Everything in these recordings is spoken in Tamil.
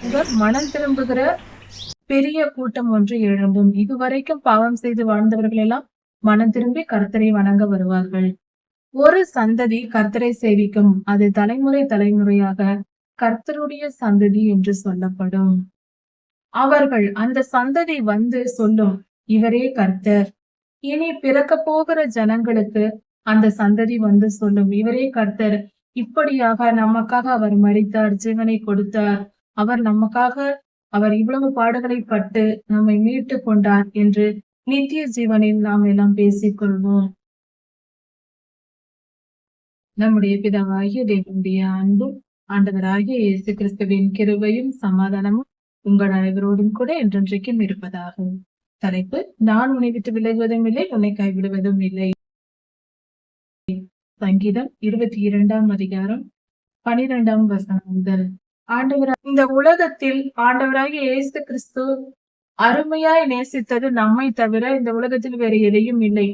இவர் மனம் திரும்புகிற பெரிய கூட்டம் ஒன்று எழும்பும். இதுவரைக்கும் பாவம் செய்து வாழ்ந்தவர்கள் எல்லாம் மனம் திரும்பி கர்த்தரை வணங்க வருவார்கள். ஒரு சந்ததி கர்த்தரை சேவிக்கும். அது தலைமுறை தலைமுறையாக கர்த்தருடைய சந்ததி என்று சொல்லப்படும். அவர்கள் அந்த சந்ததி வந்து சொல்லும், இவரே கர்த்தர். இனி பிறக்க போகிற ஜனங்களுக்கு அந்த சந்ததி வந்து சொல்லும், இவரே கர்த்தர். இப்படியாக நமக்காக அவர் மரித்தார், ஜீவனை கொடுத்தார். அவர் நமக்காக அவர் இவ்வளவு பாடுகளை பட்டு நம்மை மீட்டு கொண்டார் என்று நித்திய ஜீவனில் நாம் எல்லாம் பேசிக் கொள்வோம். நம்முடைய பிதாவாகிய தேவனுடைய அன்பும் ஆண்டவராகிய இயேசு கிறிஸ்துவின் கிருபையும் சமாதானமும் உங்கள் அனைவரோடும் கூட என்றென்றைக்கும் இருப்பதாகும். தலைப்பு, நான் உன்னை விட்டு விலகுவதும் இல்லை, உன்னை கைவிடுவதும் இல்லை. சங்கீதம் 22ஆம் அதிகாரம் 12ஆம் வசனம் முதல். இந்த உலகத்தில் ஆண்டவராகிய இயேசு கிறிஸ்து அருமையாய் நேசித்தது நம்மை தவிர இந்த உலகத்தில் வேறு எதையும் இல்லை.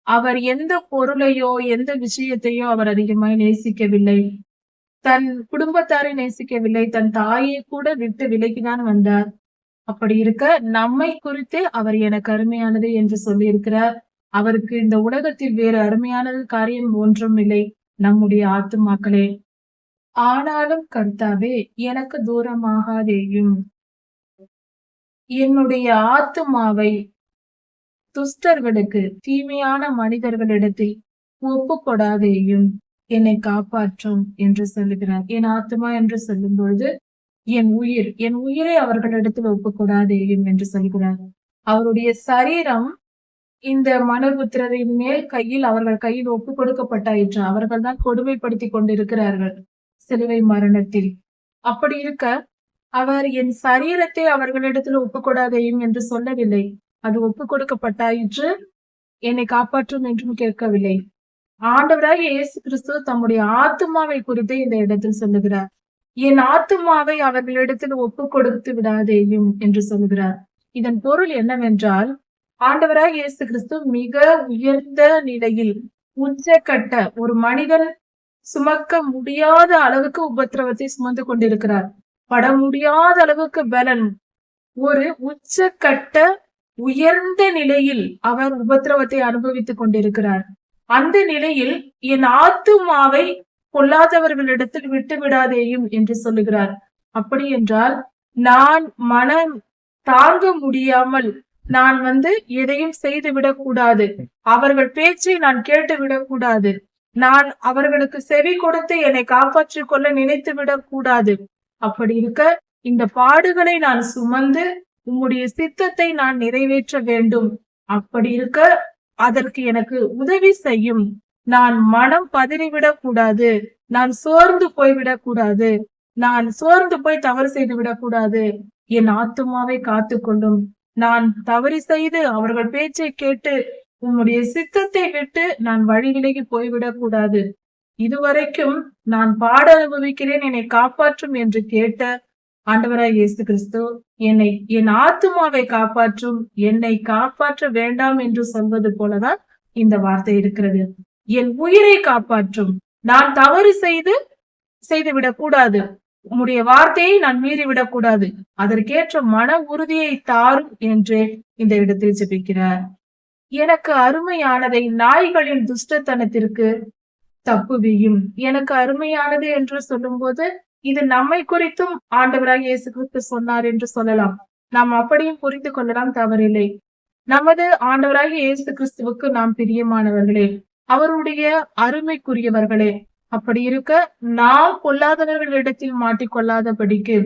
அவர் எந்த பொருளையோ எந்த விஷயத்தையோ அவர் அதிகமாய் நேசிக்கவில்லை. தன் குடும்பத்தாரை நேசிக்கவில்லை. தன் தாயை கூட விட்டு விலகிதான் வந்தார். அப்படி இருக்க நம்மை குறித்து அவர் எனக்கு அருமையானது என்று சொல்லியிருக்கிறார். அவருக்கு இந்த உலகத்தில் வேறு அருமையானது காரியம் ஒன்றும் இல்லை, நம்முடைய ஆத்துமாக்களே. ஆனாலும் கர்த்தாவே, எனக்கு தூரமாகாதேயும். என்னுடைய ஆத்துமாவை துஷ்டர்களுக்கு, தீமையான மனிதர்களிடத்தில் ஒப்பு கொடாதேயும், என்னை காப்பாற்றும் என்று சொல்லுகிறார். என் ஆத்துமா என்று சொல்லும் பொழுது என் உயிரை அவர்களிடத்தில் ஒப்பு கொடாதேயும் என்று சொல்கிறார். அவருடைய சரீரம் இந்த மனுபுத்திரரின் மேல் அவர்கள் கையில் ஒப்பு கொடுக்கப்பட்டாயிற்று. அவர்கள் தான் கொடுமைப்படுத்தி கொண்டிருக்கிறார்கள் சிலுவை மரணத்தில். அப்படி இருக்க அவர் என் சரீரத்தை அவர்களிடத்தில் ஒப்பு கொடாதேயும் என்று சொல்லவில்லை. அது ஒப்பு கொடுக்கப்பட்டாயிற்று, என்னை காப்பாற்றும் என்றும் கேட்கவில்லை. ஆண்டவராகிய இயேசு கிறிஸ்து தம்முடைய ஆத்துமாவை குறித்து இந்த இடத்தில் சொல்லுகிறார். என் ஆத்துமாவை அவர்களிடத்தில் ஒப்பு கொடுத்து விடாதேயும் என்று சொல்லுகிறார். இதன் பொருள் என்னவென்றால், ஆண்டவராகிய இயேசு கிறிஸ்து மிக உயர்ந்த நிலையில், உச்சக்கட்ட, ஒரு மனிதன் சுமக்க முடியாத அளவுக்கு உபத்திரவத்தை சுமந்து கொண்டிருக்கிறார். பட முடியாத அளவுக்கு பலன், ஒரு உச்சக்கட்ட உயர்ந்த நிலையில் அவர் உபத்திரவத்தை அனுபவித்துக் கொண்டிருக்கிறார். அந்த நிலையில் என் ஆத்துமாவை பொல்லாதவர்களிடத்தில் விட்டு விடாதேயும் என்று சொல்லுகிறார். அப்படி என்றால், நான் மனம் தாங்க முடியாமல் நான் எதையும் செய்து விடக்கூடாது. அவர்கள் பேச்சை நான் கேட்டு விடக்கூடாது. நான் அவர்களுக்கு செவி கொடுத்து என்னை காப்பாற்றிக் கொள்ள நினைத்து விடக்கூடாது. அப்படி இருக்க இந்த பாடுகளை நான் சுமந்து உம்முடைய சித்தத்தை நான் நிறைவேற்ற வேண்டும். அப்படி இருக்க அதற்கு எனக்கு உதவி செய்யும். நான் மனம் பதறிவிடக் கூடாது. நான் சோர்ந்து போய்விடக் கூடாது. நான் சோர்ந்து போய் தவறு செய்து விடக்கூடாது. என் ஆத்துமாவை காத்துக்கொள்ளும். நான் தவறு செய்து அவர்கள் பேச்சை கேட்டு உம்முடைய சித்தத்தை விட்டு நான் வழி விலகி போய்விடக் கூடாது. இதுவரைக்கும் நான் பாட அனுபவிக்கிறேன், என்னை காப்பாற்றும் என்று கேட்ட ஆண்டவராய் இயேசு கிறிஸ்து என் ஆத்துமாவை காப்பாற்றும், என்னை காப்பாற்ற வேண்டாம் என்று சொல்வது போலதான் இந்த வார்த்தை இருக்கிறது. என் உயிரை காப்பாற்றும். நான் தவறு செய்துவிடக் கூடாது. உம்முடைய வார்த்தையை நான் மீறிவிடக் கூடாது. அதற்கேற்ற மன உறுதியை தாரும் என்று இந்த இடத்தில் ஜெபிக்கிறார். எனக்கு அருமையானதை நாய்களின் துஷ்டத்தனத்திற்கு தப்புவியும். எனக்கு அருமையானது என்று சொல்லும் போது இது நம்மை குறித்தும் ஆண்டவராக இயேசு கிறிஸ்து சொன்னார் என்று சொல்லலாம். நாம் அப்படியும் புரிந்து கொள்ளலாம், தவறில்லை. நமது ஆண்டவராக இயேசு கிறிஸ்துவுக்கு நாம் பிரியமானவர்களே, அவருடைய அருமைக்குரியவர்களே. அப்படி இருக்க நாம் பொல்லாதவர்களிடத்தில் மாட்டிக்கொள்ளாதபடிக்கு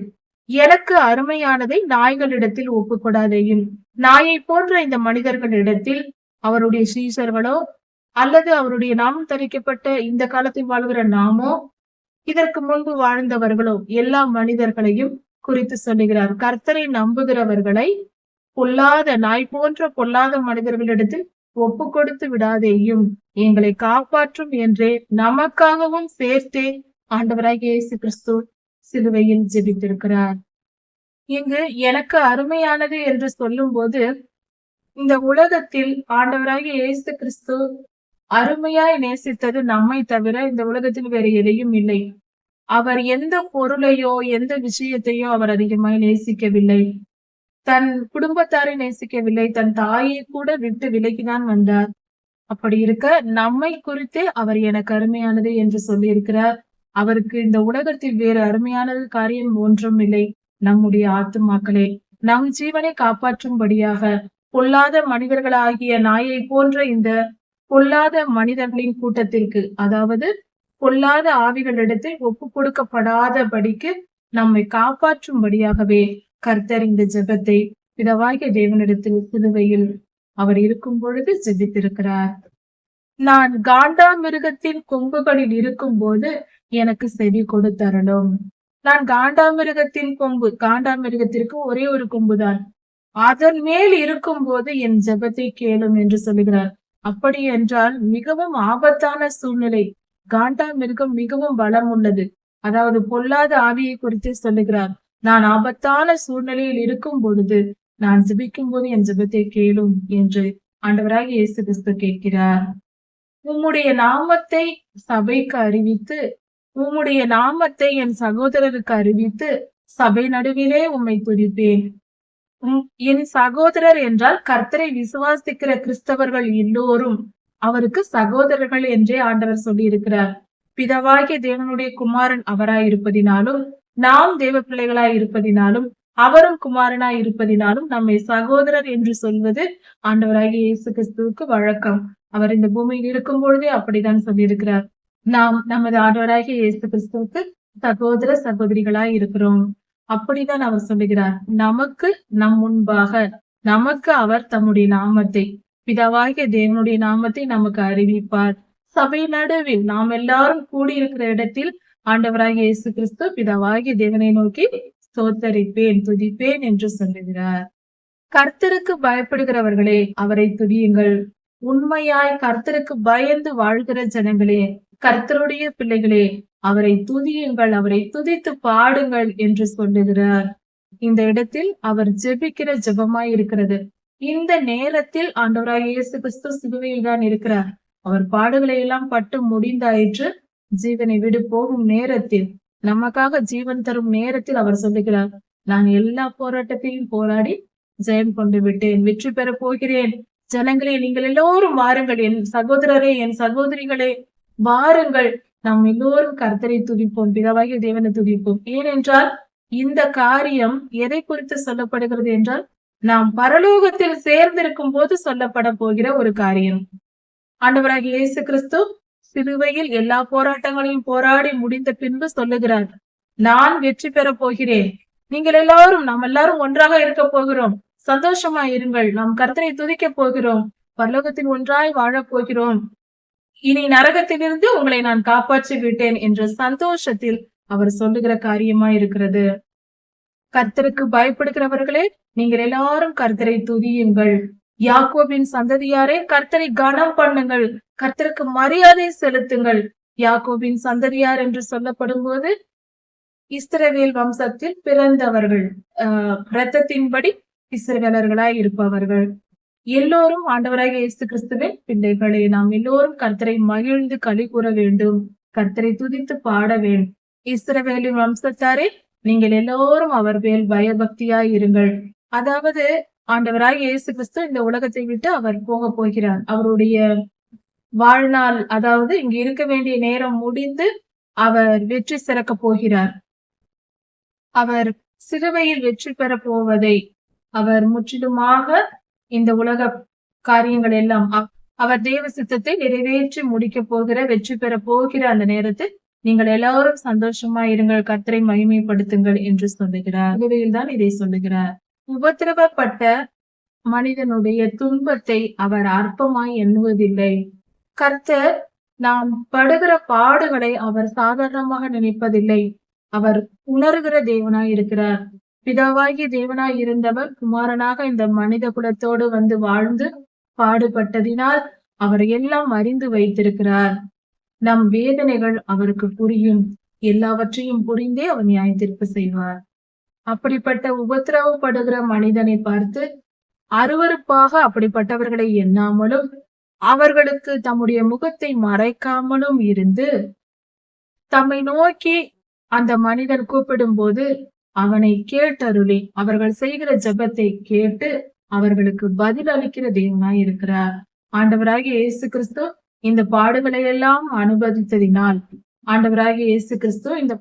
எனக்கு அருமையானதை நாய்களிடத்தில் ஒப்புக்கொடாதேயும். நாயை போன்ற இந்த மனிதர்களிடத்தில், அவருடைய சீஷர்களோ அல்லது அவருடைய நாமம் தரிக்கப்பட்ட இந்த காலத்தில் வாழ்கிற நாமோ, இதற்கு முன்பு வாழ்ந்தவர்களோ, எல்லா மனிதர்களையும் குறித்து சொல்லுகிறார். கர்த்தரை நம்புகிறவர்களை பொல்லாத நாய் போன்ற பொல்லாத மனிதர்களிடத்தில் ஒப்பு கொடுத்து விடாதேயும், எங்களை காப்பாற்றும் என்றே நமக்காகவும் சேர்த்தே ஆண்டவராகிய இயேசு கிறிஸ்து சிலுவையில் ஜெபித்திருக்கிறார். இங்கு எனக்கு அருமையானது என்று சொல்லும் போது, இந்த உலகத்தில் ஆண்டவராகிய இயேசு கிறிஸ்து அருமையாய் நேசித்தது நம்மை தவிர இந்த உலகத்தில் வேறு எதையும் இல்லை. அவர் எந்த பொருளையோ எந்த விஷயத்தையோ அவர் அதிகமாய் நேசிக்கவில்லை. தன் குடும்பத்தாரை நேசிக்கவில்லை. தன் தாயை கூட விட்டு விலகிதான் வந்தார். அப்படி இருக்க நம்மை குறித்தே அவர் எனக்கு அருமையானது என்று சொல்லியிருக்கிறார். அவருக்கு இந்த உலகத்தில் வேறு அருமையானது காரியம் ஒன்றும் இல்லை. நம்முடைய ஆத்துமாக்களே, நம் ஜீவனை காப்பாற்றும்படியாக பொல்லாத மனிதர்களாகிய நாயை போன்ற இந்த பொல்லாத மனிதர்களின் கூட்டத்திற்கு, அதாவது பொல்லாத ஆவிகளிடத்தில் ஒப்பு கொடுக்கப்படாதபடிக்கு நம்மை காப்பாற்றும்படியாகவே கர்த்தர் இந்த ஜெபத்தை பிதாவாகிய தேவனிடத்தில் சிலுவையில் அவர் இருக்கும் பொழுது ஜெபித்திருக்கிறார். நான் காண்டாமிருகத்தின் கொம்புகளில் இருக்கும் போது எனக்கு செவி கொடுத்தருளும். நான் காண்டாமிருகத்தின் கொம்பு, காண்டாமிருகத்திற்கு ஒரே ஒரு கொம்புதான், அதன் மேல் இருக்கும் போது என் ஜெபத்தை கேளும் என்று சொல்லுகிறார். அப்படி என்றால் மிகவும் ஆபத்தான சூழ்நிலை. காண்டாமிருகம் மிகவும் பலம் உள்ளது. அதாவது பொல்லாத ஆவியை குறித்து சொல்லுகிறார். நான் ஆபத்தான சூழ்நிலையில் இருக்கும் பொழுது நான் ஜெபிக்கும் போது என் ஜெபத்தை கேளும் என்று ஆண்டவராகிய இயேசு கிறிஸ்து கேட்கிறார். உம்முடைய நாமத்தை சபைக்கு அறிவித்து, உம்முடைய நாமத்தை என் சகோதரருக்கு அறிவித்து சபை நடுவிலே உம்மை துதிப்பேன். என் சகோதரர் என்றால் கர்த்தரை விசுவாசிக்கிற கிறிஸ்தவர்கள் எல்லோரும் அவருக்கு சகோதரர்கள் என்றே ஆண்டவர் சொல்லி இருக்கிறார். பிதாவாகிய தேவனுடைய குமாரன் அவராய் இருப்பதினாலும், நாம் தேவ பிள்ளைகளாய் இருப்பதினாலும், அவரும் குமாரனாய் இருப்பதினாலும் நம்மை சகோதரர் என்று சொல்வது ஆண்டவராகிய இயேசு கிறிஸ்துவுக்கு வழக்கம். அவர் இந்த பூமியில் இருக்கும் பொழுதே அப்படித்தான் சொல்லியிருக்கிறார். நாம் நமது ஆண்டவராகிய இயேசு கிறிஸ்துவுக்கு சகோதர சகோதரிகளாய் இருக்கிறோம். அப்படித்தான் அவர் சொல்லுகிறார். நமக்கு நம் முன்பாக நமக்கு அவர் தம்முடைய நாமத்தை, பிதாவாகிய தேவனுடைய நாமத்தை நமக்கு அறிவிப்பார். சபை நடுவில் நாம் எல்லாரும் கூடியிருக்கிற இடத்தில் ஆண்டவராகிய இயேசு கிறிஸ்து பிதாவாகிய தேவனை நோக்கி ஸ்தோத்தரிப்பேன், துதிப்பேன் என்று சொல்லுகிறார். கர்த்தருக்கு பயப்படுகிறவர்களே அவரை துதியுங்கள். உண்மையாய் கர்த்தருக்கு பயந்து வாழ்கிற ஜனங்களே, கர்த்தருடைய பிள்ளைகளே, அவரை துதியுங்கள், அவரை துதித்து பாடுங்கள் என்று சொல்லுகிறார். இந்த இடத்தில் அவர் ஜெபிக்கிற ஜெபமாய் இருக்கிறது. இந்த நேரத்தில் ஆண்டவராகிய இயேசு கிறிஸ்து சிலுவையில் தான் இருக்கிறார். அவர் பாடுகளை எல்லாம் பட்டு முடிந்தாயிற்று. ஜீவனை விடு போகும் நேரத்தில், நமக்காக ஜீவன் தரும் நேரத்தில் அவர் சொல்லுகிறார், நான் எல்லா போராட்டத்தையும் போராடி ஜெயம் கொண்டு விட்டேன், வெற்றி பெற போகிறேன். ஜனங்களே, நீங்கள் எல்லோரும் வாருங்கள், என் சகோதரரே, என் சகோதரிகளே வாருங்கள், நாம் எல்லோரும் கர்த்தரை துதிப்போம், பிதாவாகிய தேவனை துதிப்போம். ஏனென்றால் இந்த காரியம் எதை குறித்து சொல்லப்படுகிறது என்றால், நாம் பரலோகத்தில் சேர்ந்திருக்கும் போது சொல்லப்பட போகிற ஒரு காரியம். ஆண்டவராகிய இயேசு கிறிஸ்து சிலுவையில் எல்லா போராட்டங்களையும் போராடி முடிந்த பின்பு சொல்லுகிறார், நான் வெற்றி பெற போகிறேன், நீங்கள் எல்லாரும், நாம் எல்லாரும் ஒன்றாக இருக்க போகிறோம், சந்தோஷமா இருங்கள், நாம் கர்த்தரை துதிக்க போகிறோம், பரலோகத்தில் ஒன்றாய் வாழப் போகிறோம், இனி நரகத்திலிருந்து உங்களை நான் காப்பாற்றி விட்டேன் என்ற சந்தோஷத்தில் அவர் சொல்லுகிற காரியமா இருக்கிறது. கர்த்தருக்கு பயப்படுகிறவர்களே, நீங்கள் எல்லாரும் கர்த்தரை துதியுங்கள். யாக்கோபின் சந்ததியாரே, கர்த்தரை கனம் பண்ணுங்கள், கர்த்தருக்கு மரியாதை செலுத்துங்கள். யாக்கோபின் சந்ததியார் என்று சொல்லப்படும் போது இஸ்ரவேல் வம்சத்தில் பிறந்தவர்கள், இரத்தத்தின்படி இஸ்ரவேலர்களாய் இருப்பவர்கள் எல்லோரும் ஆண்டவராகிய இயேசு கிறிஸ்துவின் பிள்ளைகளே. நாம் எல்லோரும் கர்த்தரை மகிழ்ந்து களி கூற வேண்டும், கர்த்தரை துதித்து பாட வேண்டும். இஸ்ரவேலின் வம்சத்தாரே, நீங்கள் எல்லோரும் அவர் மேல் பயபக்தியாய் இருங்கள். அதாவது ஆண்டவராகிய இயேசு கிறிஸ்து இந்த உலகத்தை விட்டு அவர் போக போகிறார். அவருடைய வாழ்நாள், அதாவது இங்கு இருக்க வேண்டிய நேரம் முடிந்து அவர் வெற்றி சிறக்க போகிறார். அவர் சிலுவையில் வெற்றி பெற போவதை, அவர் முற்றிலுமாக இந்த உலக காரியங்கள் எல்லாம் அவர் தேவ சித்தத்தை நிறைவேற்றி முடிக்க போகிற, வெற்றி பெற போகிற அந்த நேரத்தில் நீங்கள் எல்லாரும் சந்தோஷமா இருங்கள், கர்த்தரை மகிமைப்படுத்துங்கள் என்று சொல்லுகிறார். தான் இதை சொல்லுகிறார். உபத்திரவப்பட்ட மனிதனுடைய துன்பத்தை அவர் அற்பமாய் எண்ணுவதில்லை. கர்த்தர் நாம் படுகிற பாடுகளை அவர் சாதாரணமாக நினைப்பதில்லை. அவர் உணர்கிற தேவனாய் இருக்கிறார். பிதாவாகிய தேவனாய் இருந்தவர் குமாரனாக இந்த மனித குலத்தோடு வந்து வாழ்ந்து பாடுபட்டதினால் அவர் எல்லாம் அறிந்து வைத்திருக்கிறார். நம் வேதனைகள் அவருக்கு புரியும், எல்லாவற்றையும் புரிந்தே அவர் நியாய தீர்ப்பு செய்வார். அப்படிப்பட்ட உபத்திரவப்படுகிற மனிதனை பார்த்து அருவருப்பாக அப்படிப்பட்டவர்களை எண்ணாமலும் அவர்களுக்கு தம்முடைய முகத்தை மறைக்காமலும் இருந்து தம்மை நோக்கி அந்த மனிதன் கூப்பிடும்போது அவனை கேட்டருளி அவர்கள் செய்கிற ஜெபத்தை கேட்டு அவர்களுக்கு பதில் அளிக்கிற தேவனாய் இருக்கிறார். ஆண்டவராகிய இயேசு கிறிஸ்து இந்த பாடுகளை எல்லாம் அனுபவித்ததினால், ஆண்டவராகிய இயேசு கிறிஸ்து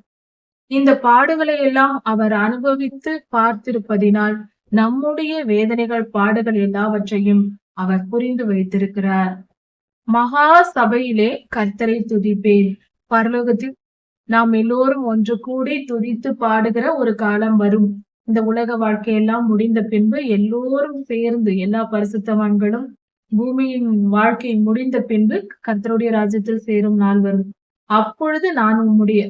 இந்த பாடுகளை எல்லாம் அவர் அனுபவித்து பார்த்திருப்பதினால் நம்முடைய வேதனைகள் பாடுகள் எல்லாவற்றையும் அவர் புரிந்து வைத்திருக்கிறார். மகா சபையிலே கர்த்தரை துதிப்பேன். பரலோகத்தில் நாம் எல்லோரும் ஒன்று கூடி துதித்து பாடுகிற ஒரு காலம் வரும். இந்த உலக வாழ்க்கையெல்லாம் முடிந்த பின்பு எல்லோரும் சேர்ந்து எல்லா பரிசுத்தவான்களும் பூமியின் வாழ்க்கை முடிந்த பின்பு கர்த்தருடைய ராஜ்யத்தில் சேரும் நாள் வரும். அப்பொழுது நான் உம்முடைய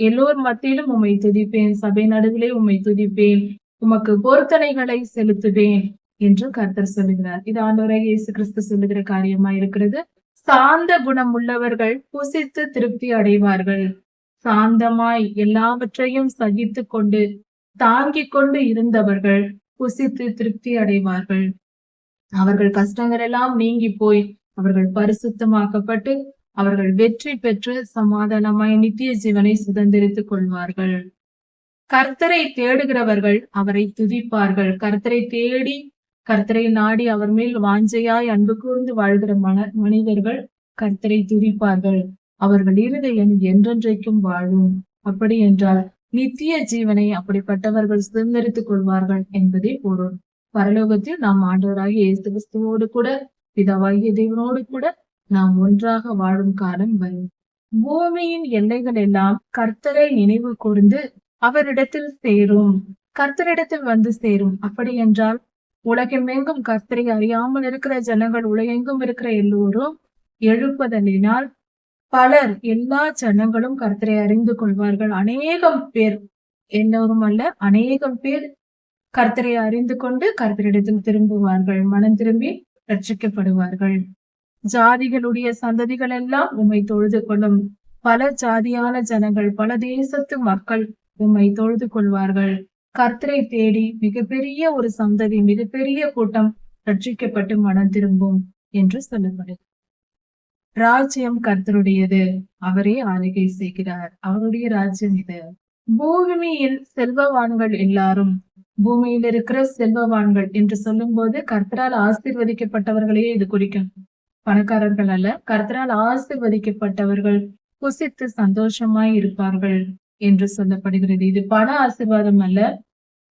எல்லோர் மத்தியிலும் உம்மை துதிப்பேன், சபை நடுவிலே உம்மை துதிப்பேன், உமக்கு பொருத்தனைகளை செலுத்துவேன் என்று கர்த்தர் சொல்லுகிறார். இது ஆண்டவராகிய இயேசு கிறிஸ்து சொல்லுகிற காரியமா இருக்கிறது. சாந்த குணம் உள்ளவர்கள் புசித்து திருப்தி அடைவார்கள். சாந்தமாய் எல்லாவற்றையும் சகித்து கொண்டு தாங்கிக் கொண்டு இருந்தவர்கள் புசித்து திருப்தி அடைவார்கள். அவர்கள் கஷ்டங்கள் எல்லாம் நீங்கி போய் அவர்கள் பரிசுத்தமாக்கப்பட்டு அவர்கள் வெற்றி பெற்று சமாதானமாய் நித்திய ஜீவனை சுதந்திரித்துக் கொள்வார்கள். கர்த்தரை தேடுகிறவர்கள் அவரை துதிப்பார்கள். கர்த்தரை தேடி கர்த்தரை நாடி அவர் மேல் வாஞ்சையாய் அன்பு கூர்ந்து வாழ்கிற மனிதர்கள் கர்த்தரை துதிப்பார்கள். அவர்கள் இருதயம் என்றென்றைக்கும் வாழும். அப்படி என்றால் நித்திய ஜீவனை அப்படிப்பட்டவர்கள் சுதந்திரித்துக் கொள்வார்கள் என்பதே பொருள். பரலோகத்தில் நாம் ஆண்டவராகிய இயேசு கிறிஸ்துவோடு கூட பிதாவாகிய தேவனோடு கூட நாம் ஒன்றாக வாழும் காலம் வரும். பூமியின் எல்லைகள் எல்லாம் கர்த்தரை நினைவு கூர்ந்து அவரிடத்தில் சேரும். கர்த்தரிடத்தில் வந்து சேரும். அப்படி என்றால் உலகமெங்கும் கர்த்தரை அறியாமல் இருக்கிற ஜனங்கள், உலகெங்கும் இருக்கிற எல்லோரும் எழுப்பதலினால் பலர், எல்லா ஜனங்களும் கர்த்தரை அறிந்து கொள்வார்கள். அநேகம் பேர், எல்லோரும் அல்ல, அநேகம் பேர் கர்த்தரை அறிந்து கொண்டு கர்த்தரிடத்தில் திரும்புவார்கள். மனம் திரும்பி ரட்சிக்கப்படுவார்கள். ஜாதிகளுடைய சந்ததிகள் எல்லாம் உம்மை தொழுது கொள்ளும். பல ஜாதியான ஜனங்கள், பல தேசத்து மக்கள் உம்மை தொழுது கொள்வார்கள். கர்த்தரை தேடி மிகப்பெரிய ஒரு சந்ததி, மிகப்பெரிய கூட்டம் ரட்சிக்கப்பட்டு மனம் திரும்பும் என்று சொல்லப்படுது. ராஜ்யம் கர்த்தருடையது, அவரே ஆளுகை செய்கிறார். அவருடைய ராஜ்யம் இது. பூமியில் செல்வவான்கள் எல்லாரும், பூமியில் இருக்கிற செல்வவான்கள் என்று சொல்லும் போது கர்த்தரால் ஆசீர்வதிக்கப்பட்டவர்களையே இது குறிக்கும். பணக்காரர்கள் அல்ல, கர்த்தரால் ஆசீர்வதிக்கப்பட்டவர்கள் புசித்து சந்தோஷமாய் இருப்பார்கள் என்று சொல்லப்படுகிறது. இது பண ஆசீர்வாதம் அல்ல,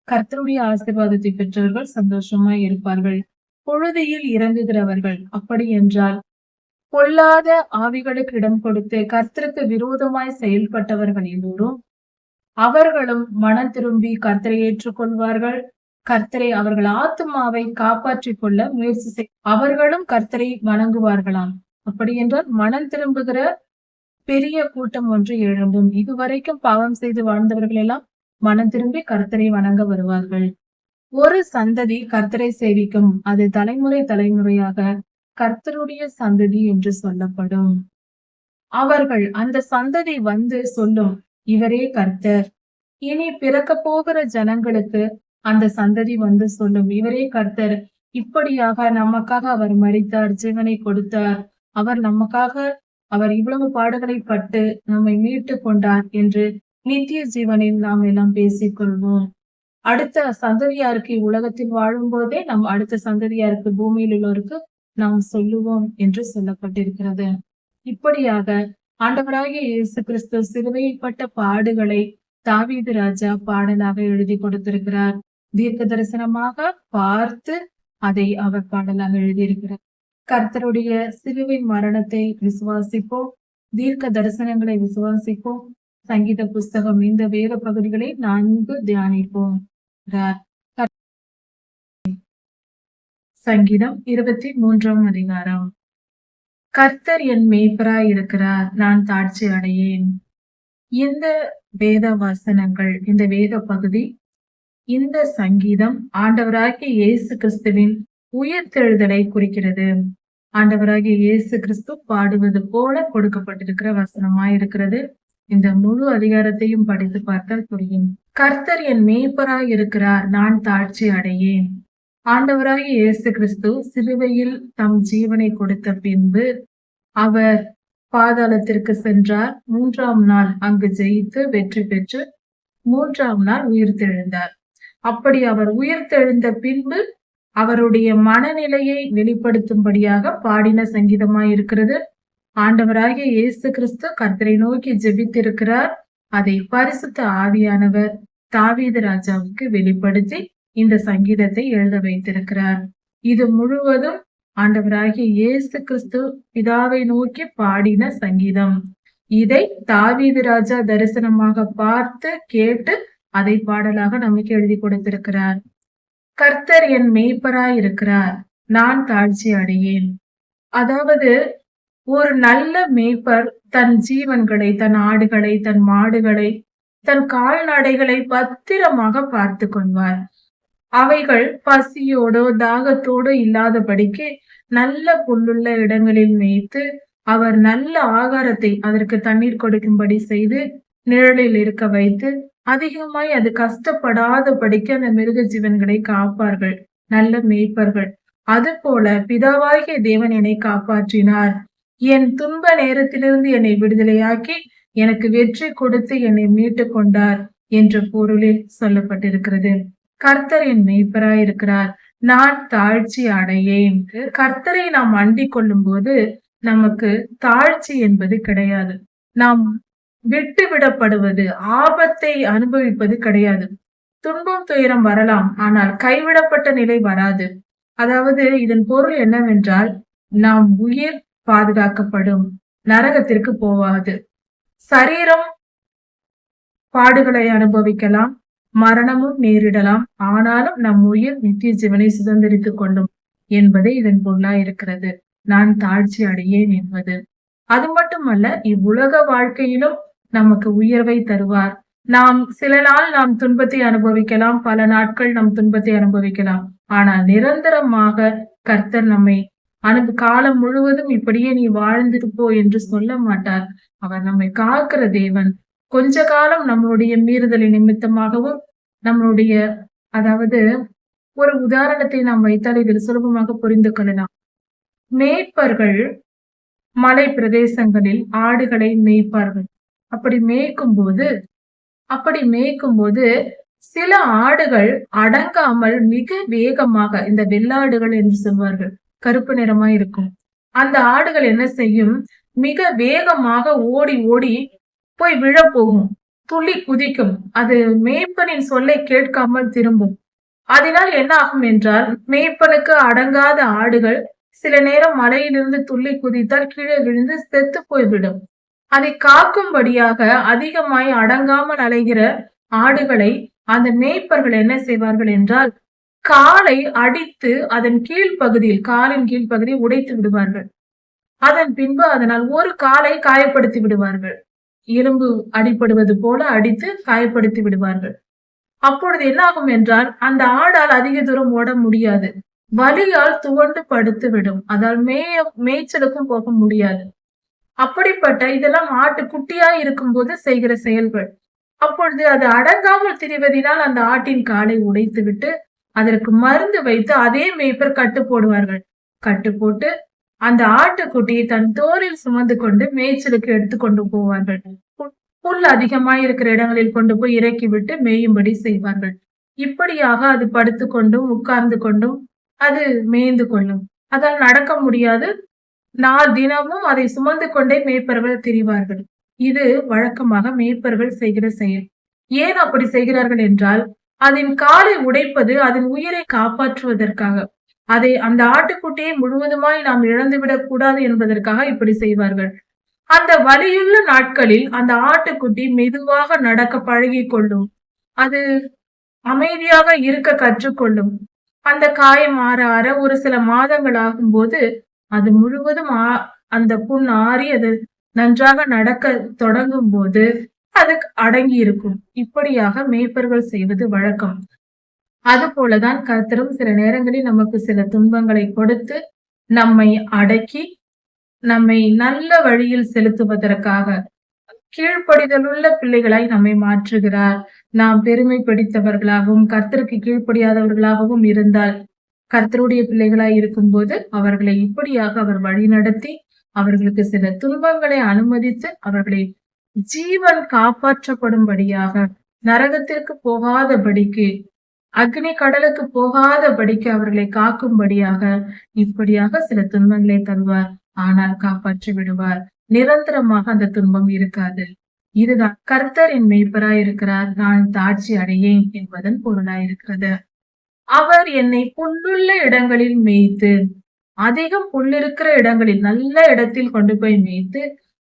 கர்த்தருடைய ஆசீர்வாதத்தை பெற்றவர்கள் சந்தோஷமாய் இருப்பார்கள். பொழுதியில் இறங்குகிறவர்கள், அப்படி என்றால் பொல்லாத ஆவிகளுக்கு இடம் கொடுத்து கர்த்தருக்கு விரோதமாய் செயல்பட்டவர்கள் எல்லோரும் அவர்களும் மனம் திரும்பி கர்த்தரை ஏற்றுக்கொள்வார்கள். கர்த்தரை, அவர்கள் ஆத்துமாவை காப்பாற்றிக் கொள்ள முயற்சி அவர்களும் கர்த்தரை வணங்குவார்களாம். அப்படி என்றால் மனம் திரும்புகிற பெரிய கூட்டம் ஒன்று எழும்பும். இதுவரைக்கும் பாவம் செய்து வாழ்ந்தவர்கள் எல்லாம் மனம் திரும்பி கர்த்தரை வணங்க வருவார்கள். ஒரு சந்ததி கர்த்தரை சேவிக்கும். அது தலைமுறை தலைமுறையாக கர்த்தருடைய சந்ததி என்று சொல்லப்படும். அவர்கள், அந்த சந்ததி வந்து சொல்லும், இவரே கர்த்தர். இனி பிறக்க போகிற ஜனங்களுக்கு அந்த சந்ததி வந்து சொல்லும், இவரே கர்த்தர். இப்படியாக நமக்காக அவர் மரித்தார், ஜீவனை கொடுத்தார். அவர் நமக்காக, அவர் இவ்வளவு பாடுகளை பட்டு நம்மை மீட்டு கொண்டார் என்று நித்திய ஜீவனில் நாம் எல்லாம் பேசிக்கொள்வோம். அடுத்த சந்ததியாருக்கு உலகத்தில் வாழும் போதே நம் அடுத்த சந்ததியாருக்கு, பூமியில் உள்ளோருக்கு நாம் சொல்லுவோம் என்று சொல்லப்பட்டிருக்கிறது. இப்படியாக ஆண்டவராகிய இயேசு கிறிஸ்து சிலுவையில்பட்ட பாடுகளை தாவீது ராஜா பாடலாக எழுதி கொடுத்திருக்கிறார். தீர்க்க தரிசனமாக பார்த்து அதை அவர் பாடலாக எழுதியிருக்கிறார். கர்த்தருடைய சிலுவை மரணத்தை விசுவாசிப்போம், தீர்க்க தரிசனங்களை விசுவாசிப்போம். சங்கீத புஸ்தகம் இந்த வேத பகுதிகளை நன்கு தியானிப்போம். சங்கீதம் 23ஆம் அதிகாரம். கர்த்தர் என் மேய்ப்பராய் இருக்கிறார், நான் தாழ்ச்சி அடையேன். இந்த வேத வசனங்கள், இந்த வேத பகுதி, இந்த சங்கீதம் ஆண்டவராகிய இயேசு கிறிஸ்துவின் உயிர்த்தெழுதலை குறிக்கிறது. ஆண்டவராகிய இயேசு கிறிஸ்து பாடுவது போல கொடுக்கப்பட்டிருக்கிற வசனமாயிருக்கிறது. இந்த முழு அதிகாரத்தையும் படித்து பார்த்தால் புரியும். கர்த்தர் என் மேய்ப்பராய் இருக்கிறார், நான் தாழ்ச்சி அடையேன். ஆண்டவராகிய இயேசு கிறிஸ்து சிலுவையில் தம் ஜீவனை கொடுத்த பின்பு அவர் பாதாளத்திற்கு சென்றார். 3ஆம் நாள் அங்கு ஜெயித்து வெற்றி பெற்று 3ஆம் நாள் உயிர்த்தெழுந்தார். அப்படி அவர் உயிர்த்தெழுந்த பின்பு அவருடைய மனநிலையை வெளிப்படுத்தும்படியாக பாடின சங்கீதமாய் இருக்கிறது. ஆண்டவராகிய இயேசு கிறிஸ்து கர்த்தரை நோக்கி ஜெபித்திருக்கிறார். அதை பரிசுத்த ஆவியானவர் தாவீது ராஜாவுக்கு வெளிப்படுத்தி இந்த சங்கீதத்தை எழுத வைத்திருக்கிறார். இது முழுவதும் ஆண்டவராகிய இயேசு கிறிஸ்து பிதாவை நோக்கி பாடின சங்கீதம். இதை தாவீது ராஜா தரிசனமாக பார்த்து கேட்டு அதை பாடலாக நமக்கு எழுதி கொடுத்திருக்கிறார். கர்த்தர் என் மேய்ப்பராய் இருக்கிறார், நான் தாழ்ச்சி அடையேன். அதாவது ஒரு நல்ல மேய்ப்பர் தன் ஜீவன்களை, தன் ஆடுகளை, தன் மாடுகளை, தன் கால்நடைகளை பத்திரமாக பார்த்து கொள்வார். அவைகள் பசியோடோ தாகத்தோடோ இல்லாதபடிக்கு நல்ல புல்லுள்ள இடங்களில் மேய்த்து அவர் நல்ல ஆகாரத்தை அதற்கு தண்ணீர் கொடுக்கும்படி செய்து நிழலில் இருக்க வைத்து அதிகமாய் அது கஷ்டப்படாதபடிக்கு அந்த மிருக ஜீவன்களை காப்பார்கள் நல்ல மேய்ப்பர்கள். அது போல பிதாவாகிய தேவன் என்னை காப்பாற்றினார். என் துன்ப நேரத்திலிருந்து என்னை விடுதலையாக்கி எனக்கு வெற்றி கொடுத்து என்னை மீட்டு கொண்டார் என்ற பொருளில் சொல்லப்பட்டிருக்கிறது. கர்த்தர் என் மேய்ப்பராய் இருக்கிறார், நான் தாழ்ச்சி அடையேன். கர்த்தரை நாம் அண்டிக் கொள்ளும் போது நமக்கு தாழ்ச்சி என்பது கிடையாது. நாம் விட்டு விடப்படுவது, ஆபத்தை அனுபவிப்பது கிடையாது. துன்பம் துயரம் வரலாம், ஆனால் கைவிடப்பட்ட நிலை வராது. அதாவது இதன் பொருள் என்னவென்றால், நாம் உயிர் பாதுகாக்கப்படும், நரகத்திற்கு போவாது. சரீரம் பாடுகளை அனுபவிக்கலாம், மரணமும் நேரிடலாம், ஆனாலும் நம் உயிர் நித்திய ஜீவனை சுதந்திரித்துக் கொள்ளும் என்பதே இதன் பொருளாய் இருக்கிறது. நான் தாழ்ச்சி அடையேன் என்பது. அது மட்டுமல்ல, இவ்வுலக வாழ்க்கையிலும் நமக்கு உயர்வை தருவார். சில நாள் நாம் துன்பத்தை அனுபவிக்கலாம், பல நாட்கள் நம் துன்பத்தை அனுபவிக்கலாம். ஆனால் நிரந்தரமாக கர்த்தர் நம்மை காலம் முழுவதும் இப்படியே நீ வாழ்ந்துட்டு போ என்று சொல்ல மாட்டார். அவர் நம்மை காக்கிற தேவன். கொஞ்ச காலம் நம்மளுடைய மீறுதலின் நிமித்தமாகவும் நம்மளுடைய அதாவது ஒரு உதாரணத்தை நாம் வைத்தால் இதில் சுலபமாக புரிந்து கொள்ளலாம். மேய்ப்பர்கள் மலை பிரதேசங்களில் ஆடுகளை மேய்ப்பார்கள். அப்படி மேய்க்கும் போது சில ஆடுகள் அடங்காமல் மிக வேகமாக, இந்த வெள்ளாடுகள் என்று சொல்வார்கள், கருப்பு நிறமாய் இருக்கும் அந்த ஆடுகள் என்ன செய்யும், மிக வேகமாக ஓடி ஓடி போய் விழ போகும், துள்ளி குதிக்கும். அது மேய்ப்பனின் சொல்லை கேட்காமல் திரும்பும். அதனால் என்ன ஆகும் என்றால், மேய்ப்பனுக்கு அடங்காத ஆடுகள் சில நேரம் மலையிலிருந்து துள்ளி குதித்தால் கீழே விழுந்து செத்து போய்விடும். அதை காக்கும்படியாக அதிகமாய் அடங்காமல் அலைகிற ஆடுகளை அந்த மேய்ப்பர்கள் என்ன செய்வார்கள் என்றால், காலை அடித்து அதன் கீழ்ப்பகுதியில், காலின் கீழ்ப்பகுதியை உடைத்து விடுவார்கள். அதன் பின்பு அதனால் ஒரு காலை காயப்படுத்தி விடுவார்கள். இரும்பு அடிபடுவது போல அடித்து காயப்படுத்தி விடுவார்கள். அப்பொழுது என்ன ஆகும் என்றால், அந்த ஆடால் அதிக தூரம் ஓட முடியாது, வலியால் துவண்டு படுத்து விடும். அதால் மேய்ச்சலுக்கும் போக முடியாது. அப்படிப்பட்ட இதெல்லாம் ஆட்டு குட்டியாய் இருக்கும் போது செய்கிற செயல்கள். அப்பொழுது அது அடங்காமல் திரிவதினால் அந்த ஆட்டின் காலை உடைத்து விட்டு அதற்கு மருந்து வைத்து அதே மேய்ப்பர் கட்டு போடுவார்கள். கட்டு போட்டு அந்த ஆட்டுக்குட்டியை தன் தோளில் சுமந்து கொண்டு மேய்ச்சலுக்கு எடுத்து கொண்டு போவார்கள். புல் அதிகமாய் இருக்கிற இடங்களில் கொண்டு போய் இறக்கி விட்டு மேயும்படி செய்வார்கள். இப்படியாக அது படுத்து கொண்டும் உட்கார்ந்து கொண்டும் அது மேய்ந்து கொள்ளும். அதால் நடக்க முடியாது. தினமும் அதை சுமந்து கொண்டே மேய்ப்பர்கள் திரிவார்கள். இது வழக்கமாக மேய்ப்பர்கள் செய்கிற செயல். ஏன் அப்படி செய்கிறார்கள் என்றால், அதன் காலை உடைப்பது அதன் உயிரை காப்பாற்றுவதற்காக. அந்த ஆட்டுக்குட்டியை முழுவதுமாய் நாம் இழந்துவிடக் கூடாது என்பதற்காக இப்படி செய்வார்கள். அந்த வலியுள்ள நாட்களில் அந்த ஆட்டுக்குட்டி மெதுவாக நடக்க பழகி கொள்ளும், அது அமைதியாக இருக்க கற்றுக்கொள்ளும். அந்த காயம் ஆற ஆற ஒரு சில மாதங்கள் ஆகும் போது அது முழுவதும் அந்த புண் ஆறி அது நன்றாக நடக்க தொடங்கும் போது அது அடங்கி இருக்கும். இப்படியாக மேய்ப்பர்கள் செய்வது வழக்கம். அது போலதான் கர்த்தரும் சில நேரங்களில் நமக்கு சில துன்பங்களை கொடுத்து நம்மை அடக்கி நம்மை நல்ல வழியில் செலுத்துவதற்காக கீழ்ப்படிதலுள்ள பிள்ளைகளாய் நம்மை மாற்றுகிறார். நாம் பெருமை பிடித்தவர்களாகவும் கர்த்தருக்கு கீழ்ப்படியாதவர்களாகவும் இருந்தால், கர்த்தருடைய பிள்ளைகளாய் இருக்கும் போது அவர்களை இப்படியாக அவர் வழி நடத்தி அவர்களுக்கு சில துன்பங்களை அனுமதித்து அவர்களை ஜீவன் காப்பாற்றப்படும்படியாக, நரகத்திற்கு போகாதபடிக்கு, அக்னி கடலுக்கு போகாதபடிக்கு அவர்களை காக்கும்படியாக இப்படியாக சில துன்பங்களை தருவார். ஆனால் காப்பாற்றி விடுவார். நிரந்தரமாக அந்த துன்பம் இருக்காது. இதுதான் கர்த்தர் என் மேய்ப்பராய் இருக்கிறார், நான் தாட்சி அடையேன் என்பதன் பொருளாயிருக்கிறது. அவர் என்னை புல்லுள்ள இடங்களில் மேய்த்து, அதிகம் புல்லிருக்கிற இடங்களில் நல்ல இடத்தில் கொண்டு போய் மேய்த்து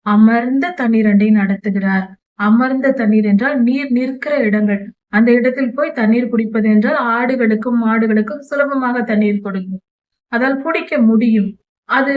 அமர்ந்த தண்ணீரண்டை நடத்துகிறார். அமர்ந்த தண்ணீர் என்றால் நீர் நிற்கிற இடங்கள். அந்த இடத்தில் போய் தண்ணீர் குடிப்பது என்றால் ஆடுகளுக்கும் மாடுகளுக்கும் சுலபமாக தண்ணீர் கொடுக்கும், அதால் குடிக்க முடியும். அது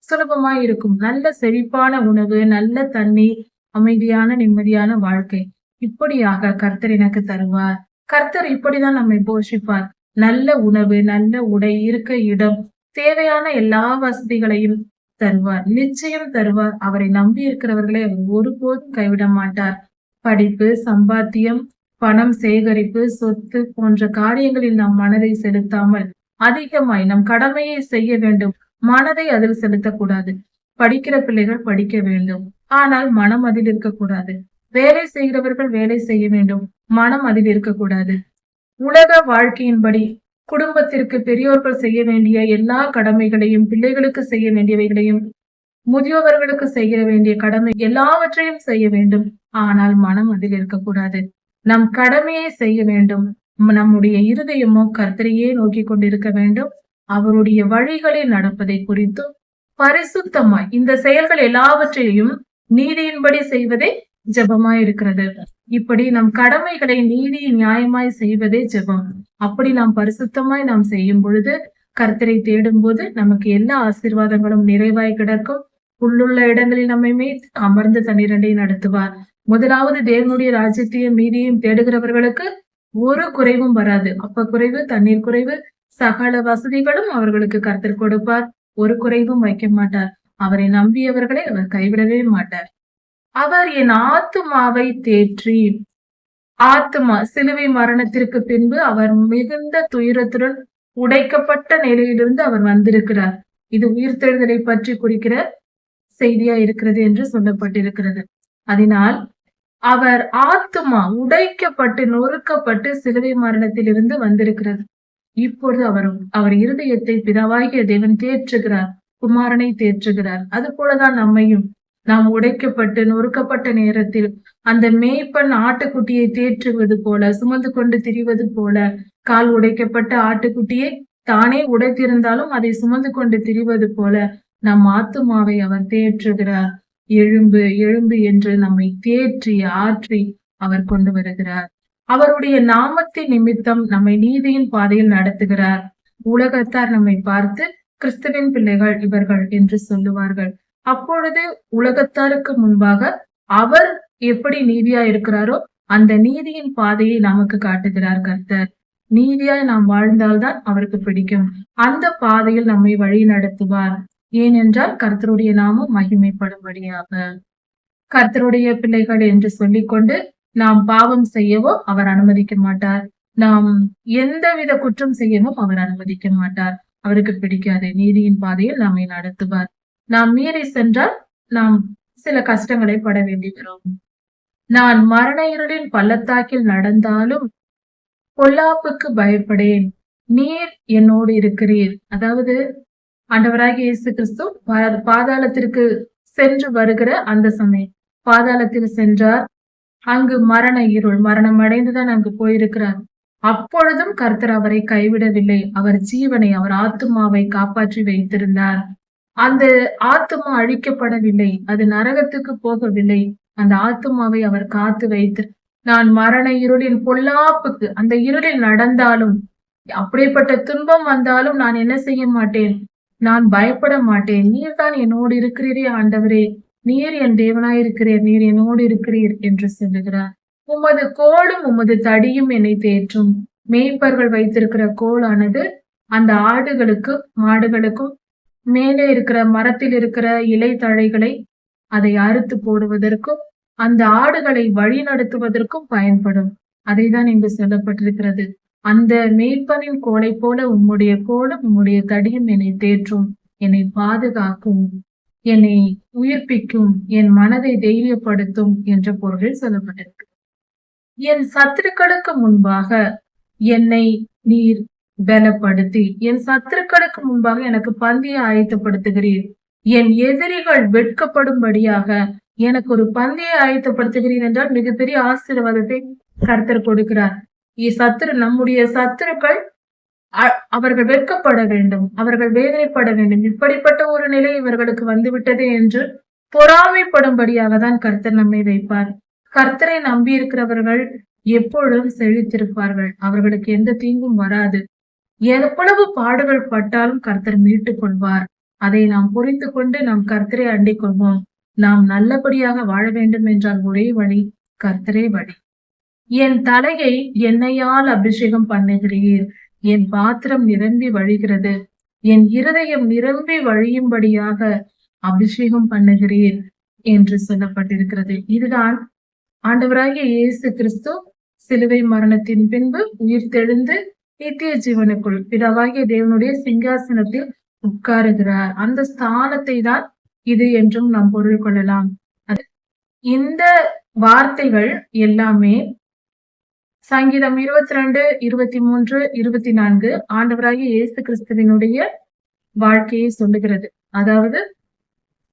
சுலபமாய் இருக்கும். நல்ல செழிப்பான உணவு, நல்ல தண்ணீர், அமைதியான நிம்மதியான வாழ்க்கை இப்படியாக கர்த்தர் எனக்கு தருவார். கர்த்தர் இப்படிதான் நம்மை போஷிப்பார். நல்ல உணவு, நல்ல உடை, இருக்க இடம், தேவையான எல்லா வசதிகளையும் தருவார். நிச்சயம் தருவார். அவரை நம்பி இருக்கிறவர்களை அவர் ஒருபோதும் கைவிட மாட்டார். படிப்பு, சம்பாத்தியம், பணம் சேகரிப்பு, சொத்து போன்ற காரியங்களில் நாம் மனதை செலுத்தாமல் அதிகமாய் நம் கடமையை செய்ய வேண்டும். மனதை அதில் செலுத்தக்கூடாது. படிக்கிற பிள்ளைகள் படிக்க வேண்டும், ஆனால் மனம் அதில் இருக்கக்கூடாது. வேலை செய்கிறவர்கள் வேலை செய்ய வேண்டும், மனம் அதில் இருக்கக்கூடாது. உலக வாழ்க்கையின்படி குடும்பத்திற்கு பெரியோர்கள் செய்ய வேண்டிய எல்லா கடமைகளையும், பிள்ளைகளுக்கு செய்ய வேண்டியவைகளையும், முதியோர்களுக்கு செய்ய வேண்டிய கடமை எல்லாவற்றையும் செய்ய வேண்டும். ஆனால் மனம் அதில் இருக்கக்கூடாது. நம் கடமையை செய்ய வேண்டும். நம்முடைய இருதயமோ கர்த்தரையே நோக்கி கொண்டிருக்க வேண்டும். அவருடைய வழிகளில் நடப்பதை குறித்தும் பரிசுத்தமாய் இந்த செயல்கள் எல்லாவற்றையும் நீதியின்படி செய்வதே ஜெபமாய் இருக்கிறது. இப்படி நம் கடமைகளை நீதி நியாயமாய் செய்வதே ஜெபம். அப்படி நாம் பரிசுத்தமாய் நாம் செய்யும் பொழுது, கர்த்தரை தேடும் போது நமக்கு எல்லா ஆசீர்வாதங்களும் நிறைவாய் கிடக்கும். புல்லுள்ள இடங்களில் நம்மை மேய்த்து அமர்ந்த தண்ணீரண்டை நடத்துவார். முதலாவது தேவனுடைய ராஜ்யத்தையும் நீதியையும் தேடுகிறவர்களுக்கு ஒரு குறைவும் வராது. அப்ப குறைவு, தண்ணீர் குறைவு, சகல வசதிகளும் அவர்களுக்கு கர்த்தர் கொடுப்பார். ஒரு குறைவும் வைக்க மாட்டார். அவரை நம்பியவர்களை அவர் கைவிடவே மாட்டார். அவர் என் ஆத்துமாவை தேற்றி, ஆத்துமா சிலுவை மரணத்திற்கு பின்பு அவர் மிகுந்த துயரத்துடன் உடைக்கப்பட்ட நிலையிலிருந்து அவர் வந்திருக்கிறார். இது உயிர்த்தெழுதலை பற்றி குறிக்கிற செய்தியா இருக்கிறது என்று சொல்லப்பட்டிருக்கிறது. அதனால் அவர் ஆத்துமா உடைக்கப்பட்டு நொறுக்கப்பட்டு சிலுவை மரணத்தில் இருந்து வந்திருக்கிறது. இப்பொழுது அவர் இருதயத்தை பிதாவாகிய தேவன் தேற்றுகிறார், குமாரனை தேற்றுகிறார். அது போலதான் நம்மையும் நாம் உடைக்கப்பட்டு நொறுக்கப்பட்ட நேரத்தில் அந்த மேய்ப்பன் ஆட்டுக்குட்டியை தேற்றுவது போல, சுமந்து கொண்டு திரிவது போல, கால் உடைக்கப்பட்ட ஆட்டுக்குட்டியை தானே உடைத்திருந்தாலும் அதை சுமந்து கொண்டு திரிவது போல நம் ஆத்துமாவை அவர் தேற்றுகிறார். எழும்பு எழும்பு என்று நம்மை தேற்றி ஆற்றி அவர் கொண்டு வருகிறார். அவருடைய நாமத்தின் நிமித்தம் நம்மை நீதியின் பாதையில் நடத்துகிறார். உலகத்தார் நம்மை பார்த்து கிறிஸ்துவின் பிள்ளைகள் இவர்கள் என்று சொல்லுவார்கள். அப்பொழுது உலகத்தாருக்கு முன்பாக அவர் எப்படி நீதியா இருக்கிறாரோ அந்த நீதியின் பாதையை நமக்கு காட்டுகிறார் கர்த்தர். நீதியாய் நாம் வாழ்ந்தால்தான் அவருக்கு பிடிக்கும். அந்த பாதையில் நம்மை வழி நடத்துவார். ஏனென்றால் கர்த்தருடைய நாமம் மகிமைப்படும்படியாக. கர்த்தருடைய பிள்ளைகள் என்று சொல்லிக்கொண்டு நாம் பாவம் செய்யவோ அவர் அனுமதிக்க மாட்டார். நாம் எந்தவித குற்றம் செய்யவும் அவர் அனுமதிக்க மாட்டார். அவருக்கு பிடிக்காது. நீதியின் பாதையில் நம்மை நடத்துவார். நாம் மீறி சென்றால் நாம் சில கஷ்டங்களை பட வேண்டி வரும். நான் மரண இருளின் பள்ளத்தாக்கில் நடந்தாலும் பொல்லாப்புக்கு பயப்படேன், நீர் என்னோடு இருக்கிறீர். அதாவது ஆண்டவராகிய இயேசு கிறிஸ்து பாதாளத்திற்கு சென்று வருகிற அந்த சமயம் பாதாளத்தில் சென்றார். அங்கு மரண இருள், மரணம் அடைந்துதான் அங்கு போயிருக்கிறார். அப்பொழுதும் கர்த்தர் அவரை கைவிடவில்லை. அவர் ஜீவனை, அவர் ஆத்துமாவை காப்பாற்றி வைத்திருந்தார். அந்த ஆத்துமா அழிக்கப்படவில்லை, அது நரகத்துக்கு போகவில்லை. அந்த ஆத்துமாவை அவர் காத்து வைத்து, நான் மரண இருளின் பொல்லாப்புக்கு, அந்த இருளில் நடந்தாலும், அப்படிப்பட்ட துன்பம் வந்தாலும் நான் என்ன செய்ய மாட்டேன், நான் பயப்பட மாட்டேன். நீர் தான் என்னோடு இருக்கிறீரே ஆண்டவரே, நீர் என் தேவனாயிருக்கிறீர், நீர் என்னோடு இருக்கிறீர் என்று சொல்லுகிறார். உமது கோலும் உமது தடியும் என்னை தேற்றும். மேய்ப்பர்கள் வைத்திருக்கிற கோலானது அந்த ஆடுகளுக்கும் மாடுகளுக்கும் மேலே இருக்கிற மரத்தில் இருக்கிற இலை தழைகளை அதை அறுத்து போடுவதற்கும் அந்த ஆடுகளை வழி நடத்துவதற்கும் பயன்படும். அதைதான் இங்கு சொல்லப்பட்டிருக்கிறது. அந்த மேய்ப்பனின் கோலை போல உம்முடைய கோலும் உம்முடைய தடியும் என்னை தேற்றும், என்னை பாதுகாக்கும் என்னை உயிர்ப்பிக்கும், என் மனதை தைரியப்படுத்தும் என்ற பொருளில் சொல்லப்பட்டிருக்கு. என் சத்துருக்களுக்கு முன்பாக என்னை நீர் பலப்படுத்தி, என் சத்துருக்களுக்கு முன்பாக எனக்கு பந்தியை ஆயத்தப்படுத்துகிறீர். என் எதிரிகள் வெட்கப்படும்படியாக எனக்கு ஒரு பந்தியை ஆயத்தப்படுத்துகிறீர் என்றால் மிகப்பெரிய ஆசீர்வாதத்தை கர்த்தர் கொடுக்கிறார். நம்முடைய சத்துருக்கள் அவர்கள் வெட்கப்பட வேண்டும், அவர்கள் வேதனைப்பட வேண்டும். இப்படிப்பட்ட ஒரு நிலை இவர்களுக்கு வந்துவிட்டது என்று பொறாமைப்படும்படியாக தான் கர்த்தர் நம்மை வைப்பார். கர்த்தரை நம்பி இருக்கிறவர்கள் எப்பொழுதும் செழித்திருப்பார்கள். அவர்களுக்கு எந்த தீங்கும் வராது. எவ்வளவு பாடுகள் பட்டாலும் கர்த்தர் மீட்டுக் கொள்வார். அதை நாம் புரிந்து கொண்டு நாம் கர்த்தரை அண்டிக் கொள்வோம். நாம் நல்லபடியாக வாழ வேண்டும் என்றால் ஒரே வழி கர்த்தரே வழி. என் தலையை எண்ணெயால் அபிஷேகம் பண்ணுகிறீர். என் பாத்திரம் நிரம்பி வழிகிறது. என் இருதயம் நிரம்பி வழியும்படியாக அபிஷேகம் பண்ணுகிறீர் என்று சொல்லப்பட்டிருக்கிறது. இதுதான் ஆண்டவராகிய இயேசு கிறிஸ்து சிலுவை மரணத்தின் பின்பு உயிர்த்தெழுந்து நித்திய ஜீவனுக்குள் பிதாவாகிய தேவனுடைய சிங்காசனத்தில் உட்காருகிறார். அந்த ஸ்தானத்தை தான் இது என்றும் நாம் பொருள் கொள்ளலாம். இந்த வார்த்தைகள் எல்லாமே சங்கீதம் 22, 23, 24 ஆண்டவராகிய இயேசு கிறிஸ்துவினுடைய வாழ்க்கையை சொல்லுகிறது. அதாவது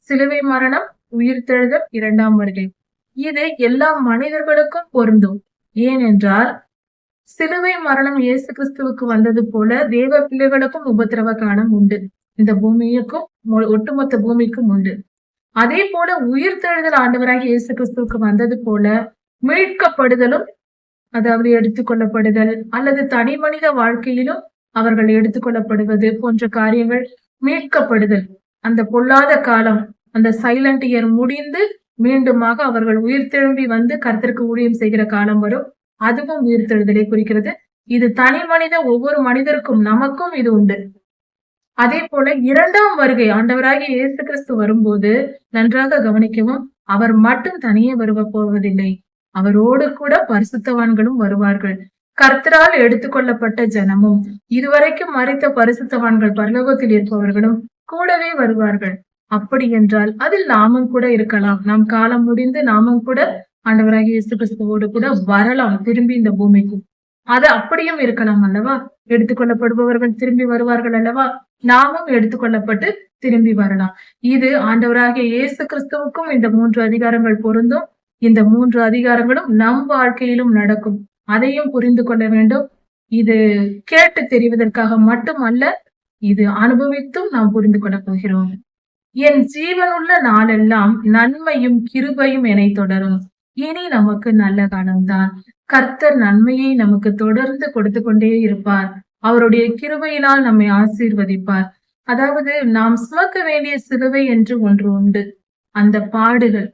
சிலுவை மரணம், உயிர்த்தெழுதல், 2ஆம் வருகை. இது எல்லா மனிதர்களுக்கும் பொருந்தும். ஏனென்றால் சிலுவை மரணம் இயேசு கிறிஸ்துவுக்கு வந்தது போல தேவ பிள்ளைகளுக்கும் உபத்திரவ காலம் உண்டு. இந்த பூமிக்கும் ஒட்டுமொத்த பூமிக்கும் உண்டு. அதே போல உயிர்த்தெழுதல் ஆண்டவராகிய இயேசு கிறிஸ்துவுக்கு வந்தது போல மீட்கப்படுதலும், அதாவது எடுத்துக்கொள்ளப்படுதல் அல்லது தனி மனித வாழ்க்கையிலும் அவர்கள் எடுத்துக்கொள்ளப்படுவது போன்ற காரியங்கள், மீட்கப்படுதல், அந்த பொல்லாத காலம், அந்த சைலண்ட் இயர் முடிந்து மீண்டுமாக அவர்கள் உயிர்த்தெழும்பி வந்து கர்த்தருக்கு ஊழியம் செய்கிற காலம் வரும். அதுவும் உயிர்த்தெழுதலை குறிக்கிறது. இது தனி மனித ஒவ்வொரு மனிதருக்கும், நமக்கும் இது உண்டு. அதே போல 2ஆம் வருகை ஆண்டவராகிய இயேசு கிறிஸ்து வரும்போது நன்றாக கவனிக்கவும், அவர் மட்டும் தனியே போவதில்லை. அவரோடு கூட பரிசுத்தவான்களும் வருவார்கள். கர்த்தரால் எடுத்துக்கொள்ளப்பட்ட ஜனமும் இதுவரைக்கும் மரித்த பரிசுத்தவான்கள் பரலோகத்தில் இருப்பவர்களும் கூடவே வருவார்கள். அப்படி என்றால் அதில் நாமும் கூட இருக்கலாம். நம் காலம் முடிந்து நாமும் கூட ஆண்டவராகிய இயேசு கிறிஸ்துவோடு கூட வரலாம் திரும்பி இந்த பூமிக்கு. அது அப்படியும் இருக்கலாம் அல்லவா? எடுத்துக்கொள்ளப்படுபவர்கள் திரும்பி வருவார்கள் அல்லவா? நாமும் எடுத்துக்கொள்ளப்பட்டு திரும்பி வரலாம். இது ஆண்டவராகிய இயேசு கிறிஸ்துவுக்கும் இந்த 3 அதிகாரங்கள் பொருந்தும். இந்த 3 அதிகாரங்களும் நம் வாழ்க்கையிலும் நடக்கும். அதையும் புரிந்து கொள்ள வேண்டும். இது கேட்டு தெரிவதற்காக மட்டும் அல்ல, இது அனுபவித்தும் நாம் புரிந்து கொள்ள போகிறோம். என் ஜீவனுள்ள நாளெல்லாம் நன்மையும் கிருபையும் என்னை தொடரும். இனி நமக்கு நல்ல காலம்தான். கர்த்தர் நன்மையை நமக்கு தொடர்ந்து கொடுத்து கொண்டே இருப்பார். அவருடைய கிருபையினால் நம்மை ஆசீர்வதிப்பார். அதாவது நாம் சுமக்க வேண்டிய சிலுவை என்று ஒன்று உண்டு. அந்த பாடுகள்,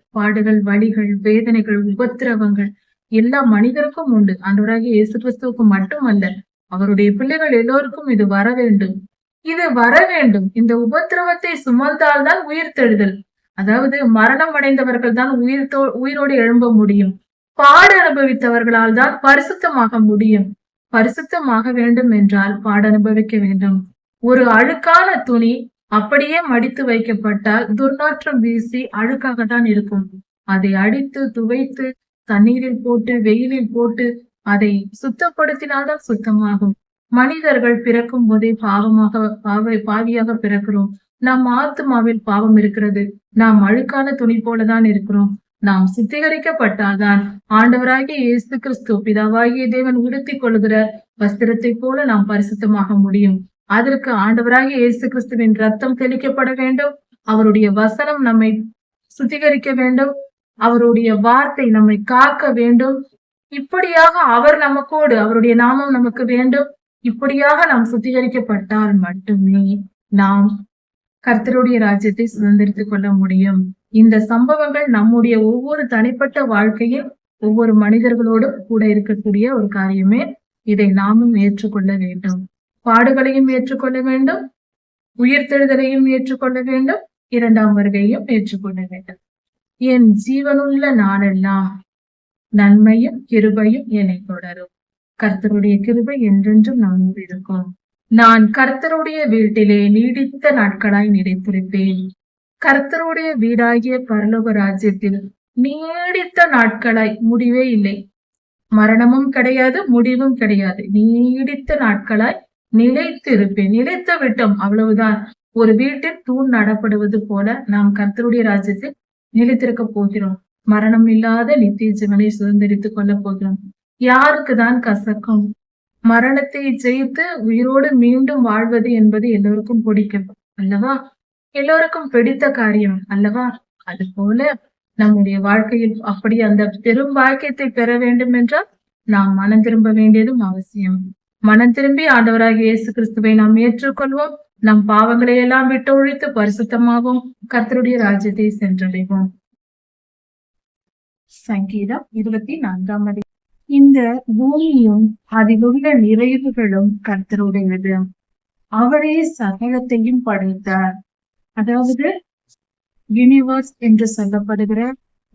வலிகள், வேதனைகள், உபத்திரவங்கள் எல்லா மனிதருக்கும் உண்டு. ஆண்டவராகிய இயேசு கிறிஸ்துவுக்கு மட்டுமல்ல, அவருடைய பிள்ளைகள் எல்லோருக்கும் இது வர வேண்டும். இது வர வேண்டும். இந்த உபத்திரவத்தை சுமந்தால்தான் உயிர்த்தெழுதல். அதாவது மரணம் அடைந்தவர்கள் தான் உயிரோடு எழும்ப முடியும். பாடு அனுபவித்தவர்களால் தான் பரிசுத்தமாக முடியும். பரிசுத்தமாக வேண்டும் என்றால் பாடு அனுபவிக்க வேண்டும். ஒரு அழுக்கான துணி அப்படியே மடித்து வைக்கப்பட்டால் துர்நாற்றம் வீசி அழுக்காக தான் இருக்கும். அதை அடித்து துவைத்து தண்ணீரில் போட்டு வெயிலில் போட்டு அதை சுத்தப்படுத்தினால்தான் சுத்தமாகும். மனிதர்கள் பிறக்கும் போதே பாவியாக பிறக்கிறோம். நம் ஆத்மாவில் பாவம் இருக்கிறது. நாம் அழுக்கான துணி போலதான் இருக்கிறோம். நாம் சுத்திகரிக்கப்பட்டால்தான் ஆண்டவராகிய இயேசு கிறிஸ்து பிதாவாகிய தேவன் உடுத்திக் கொள்கிற வஸ்திரத்தை போல நாம் பரிசுத்தமாக முடியும். அதற்கு ஆண்டவராகிய இயேசு கிறிஸ்துவின் ரத்தம் தெளிக்கப்பட வேண்டும். அவருடைய வசனம் நம்மை சுத்திகரிக்க வேண்டும். அவருடைய வார்த்தை நம்மை காக்க வேண்டும். இப்படியாக அவர் நமக்கோடு, அவருடைய நாமம் நமக்கு வேண்டும். இப்படியாக நாம் சுத்திகரிக்கப்பட்டால் மட்டுமே நாம் கர்த்தருடைய ராஜ்யத்தை சுதந்திரித்துக் கொள்ள முடியும். இந்த சம்பவங்கள் நம்முடைய ஒவ்வொரு தனிப்பட்ட வாழ்க்கையில் ஒவ்வொரு மனிதர்களோடும் கூட இருக்கக்கூடிய ஒரு காரியமே. இதை நாமும் ஏற்றுக்கொள்ள வேண்டும். பாடுகளையும் ஏற்றுக்கொள்ள வேண்டும், உயிர்த்தெழுதலையும் ஏற்றுக்கொள்ள வேண்டும், 2ஆம் வருகையும் ஏற்றுக்கொள்ள வேண்டும். என் ஜீவனுள்ள நாளெல்லாம் நன்மையும் கிருபையும் என்னை தொடரும். கர்த்தருடைய கிருபை என்றென்றும் நம்மோடு இருக்கும். நான் கர்த்தருடைய வீட்டிலே நீடித்த நாட்களாய் நிலைத்திருப்பேன். கர்த்தருடைய வீடாகிய பரலோக ராஜ்யத்தில் நீடித்த நாட்களாய் முடிவே இல்லை. மரணமும் கிடையாது, முடிவும் கிடையாது. நீடித்த நாட்களாய் நிலைத்து இருப்பேன். நிலைத்து விட்டோம், அவ்வளவுதான். ஒரு வீட்டில் தூண் நடப்படுவது போல நாம் கர்த்தருடைய ராஜ்யத்தில் நிலைத்திருக்க போகிறோம். மரணம் இல்லாத நித்திய ஜீவனை சுதந்திரித்துக் கொள்ள போகிறோம். யாருக்குதான் கசக்கும்? மரணத்தை ஜெயித்து உயிரோடு மீண்டும் வாழ்வது என்பது எல்லோருக்கும் பிடிக்கும் அல்லவா? எல்லோருக்கும் பிடித்த காரியம் அல்லவா? அது போல நம்முடைய வாழ்க்கையில் அப்படி அந்த பெரும் பாக்கியத்தை பெற வேண்டும் என்றால் நாம் மனம் திரும்ப வேண்டியதும் அவசியம். மனம் திரும்பி ஆண்டவராகிய இயேசு கிறிஸ்துவை நாம் ஏற்றுக்கொள்வோம். நம் பாவங்களை எல்லாம் விட்டு ஒழித்து பரிசுத்தமாகவும் கர்த்தருடைய ராஜ்யத்தை சென்றடைவோம். சங்கீதம் 24. இந்த பூமியும் அதிலுள்ள நிறைவுகளும் கர்த்தருடையது. அவரே சகலத்தையும் படைத்தார். அதாவது யூனிவர்ஸ் என்று சொல்லப்படுகிற